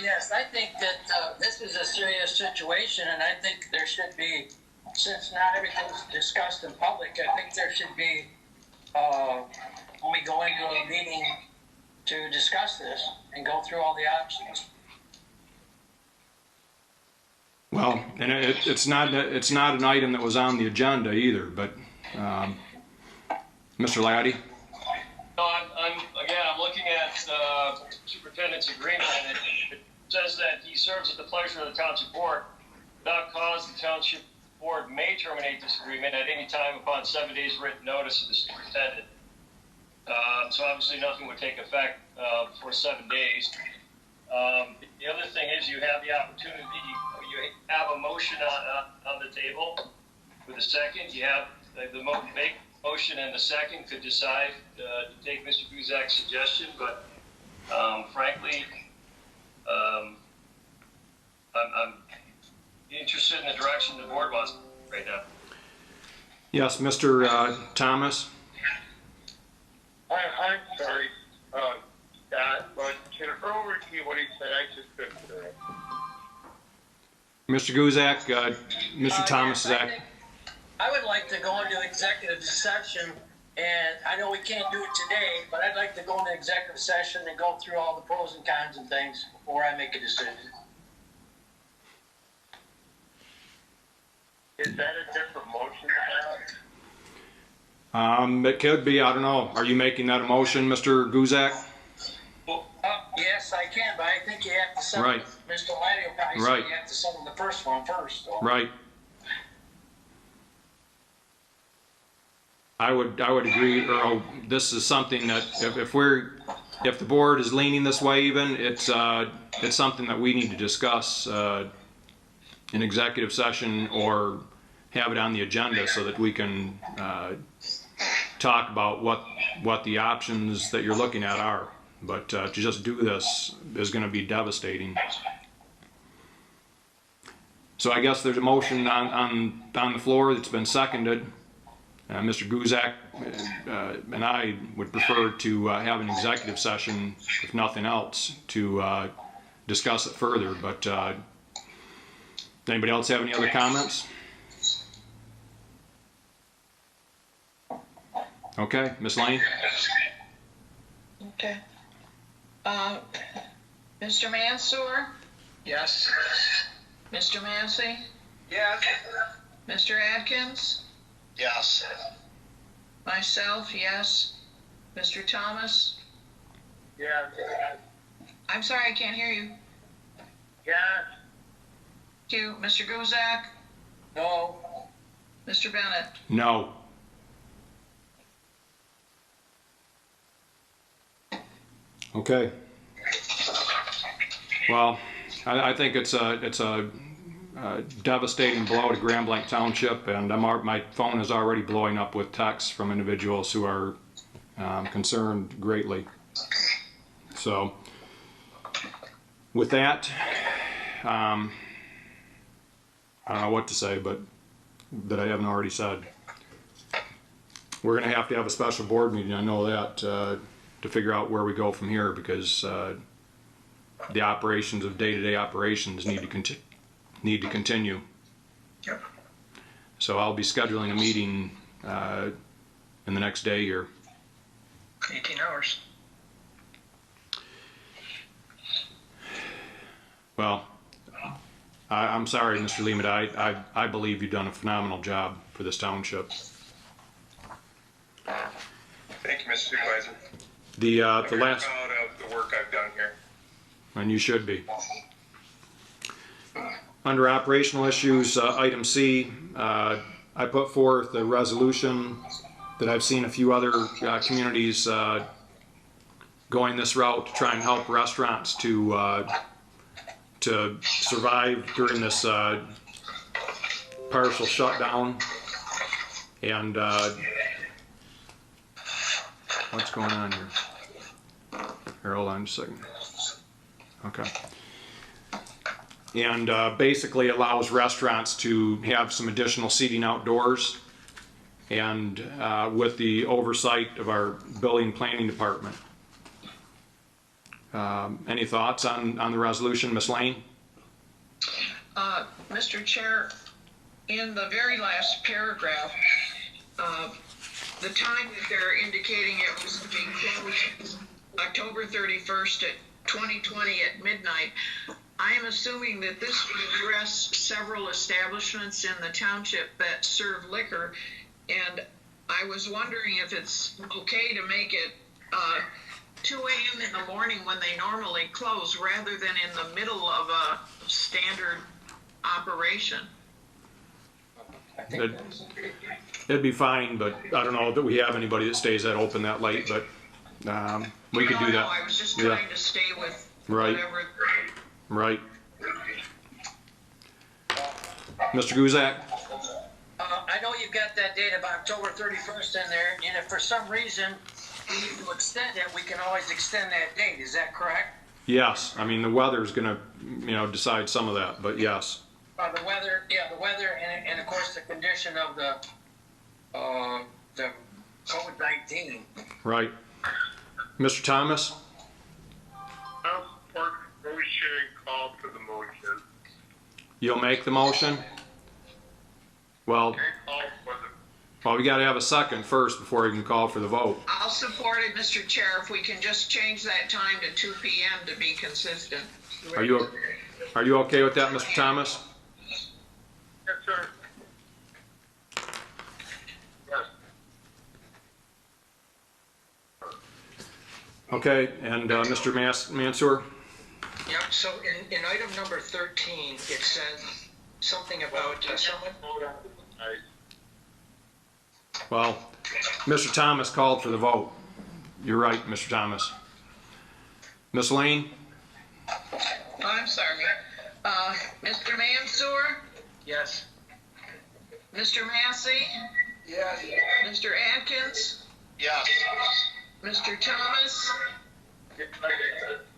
Yes, I think that this is a serious situation, and I think there should be, since not everything's discussed in public, I think there should be, when we go into a meeting to discuss this and go through all the options. Well, and it's not an item that was on the agenda either, but Mr. Laddie? No, I'm looking at superintendent's agreement, and it says that he serves at the pleasure of the township board without cause. The township board may terminate this agreement at any time upon 7 days written notice of the superintendent. So obviously nothing would take effect for 7 days. The other thing is you have the opportunity, you have a motion on the table with a second. You have the make motion and the second could decide to take Mr. Guzak's suggestion, but frankly, I'm interested in the direction the board wants right now. Yes, Mr. Thomas. I'm sorry, but can I repeat what he said? I just couldn't hear it. Mr. Guzak, Mr. Thomas Yes, is I would like to go into executive session, and I know we can't do it today, but I'd like to go into executive session and go through all the pros and cons and things before I make a decision. Is that a different motion? It could be, I don't know. Are you making that a motion, Mr. Guzak? Yes, I can, but I think you have to send Right. Mr. Laddie will probably Right. say you have to send him the first one first. So. Right. I would agree, Earl. This is something that if the board is leaning this way, even it's something that we need to discuss in executive session or have it on the agenda so that we can talk about what the options that you're looking at are. But to just do this is going to be devastating. So I guess there's a motion on the floor that's been seconded. Mr. Guzak and I would prefer to have an executive session, if nothing else, to discuss it further. But does anybody else have any other comments? Okay, Ms. Lane? Okay. Mr. Mansour? Yes. Mr. Massey? Yes. Mr. Atkins? Yes. Myself, yes. Mr. Thomas? Yeah. I'm sorry, I can't hear you. Yeah. Thank you. Mr. Guzak? No. Mr. Bennett? No. Okay. Well, I think it's a devastating blow to Grand Blanc Township, and my phone is already blowing up with texts from individuals who are concerned greatly. So, with that, I don't know what to say, but that I haven't already said. We're going to have a special board meeting, I know that, to figure out where we go from here, because the operations of day-to-day operations need to continue. Yep. So I'll be scheduling a meeting in the next day here. 18 hours. Well, I'm sorry, Mr. Lehman. I believe you've done a phenomenal job for this township. Thank you, Mr. Supervisor. The I'm very last, proud of the work I've done here. and you should be. Under operational issues, item C, I put forth a resolution that I've seen a few other communities going this route to try and help restaurants to survive during this partial shutdown. And what's going on here? Here, hold on just a second. Okay. And basically allows restaurants to have some additional seating outdoors, and with the oversight of our building planning department. Any thoughts on the resolution, Ms. Lane? Mr. Chair, in the very last paragraph, the time that they're indicating it was to be closed October 31st at 2020 at midnight, I am assuming that this would address several establishments in the township that serve liquor, and I was wondering if it's okay to make it 2 a.m. in the morning when they normally close, rather than in the middle of a standard operation. It'd be fine, but I don't know that we have anybody that stays that open that late, but we could do that. I was just trying to stay with Right. whatever. Right. Mr. Guzak? I know you've got that date of October 31st in there, and if for some reason we need to extend it, we can always extend that date. Is that correct? Yes. I mean, the weather's going to, decide some of that, but yes. The weather, and of course the condition of the COVID-19. Right. Mr. Thomas? I'll support the motion and call for the motion. You'll make the motion? Well, And call for the, we got to have a second first before we can call for the vote. I'll support it, Mr. Chair, if we can just change that time to 2 p.m. to be consistent. Are you okay with that, Mr. Thomas? yes, sir. Yes. Okay, and Mr. Mansour? Yep, so in item number 13, it says something about someone. Well, Mr. Thomas called for the vote. You're right, Mr. Thomas. Ms. Lane? I'm sorry. Mr. Mansour? Yes. Mr. Massey? Yes. Mr. Atkins? Yes. Mr. Thomas?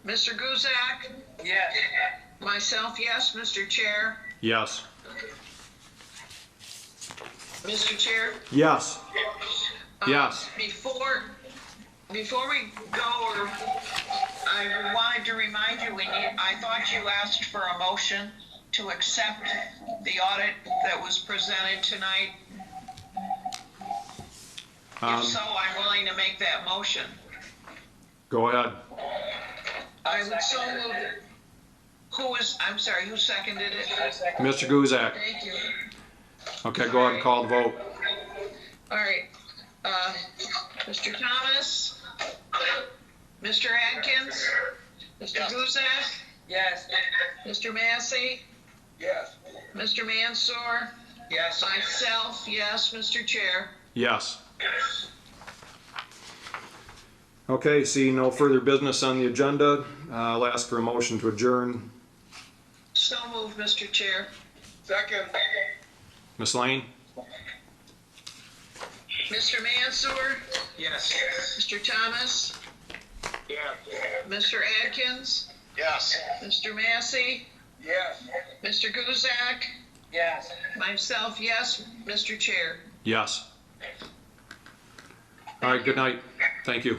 Mr. Guzak? Yes. Myself, yes, Mr. Chair. Yes. Mr. Chair? Yes. Yes. Before we go, I wanted to remind you, I thought you asked for a motion to accept the audit that was presented tonight. If so, I'm willing to make that motion. Go ahead. I would so move. Who seconded it? Mr. Guzak. Thank you. Okay, go ahead and call the vote. All right. Mr. Thomas? Mr. Atkins? Mr. Yes. Guzak? Yes. Mr. Massey? Yes. Mr. Mansour? Yes. Myself, yes, Mr. Chair. Yes. Okay, seeing no further business on the agenda, I'll ask for a motion to adjourn. So moved, Mr. Chair. Second. Ms. Lane? Mr. Mansour? Yes. Mr. Thomas? Yes. Mr. Atkins? Yes. Mr. Massey? Yes. Mr. Guzak? Yes. Myself, yes, Mr. Chair. Yes. All right, good night. Thank you.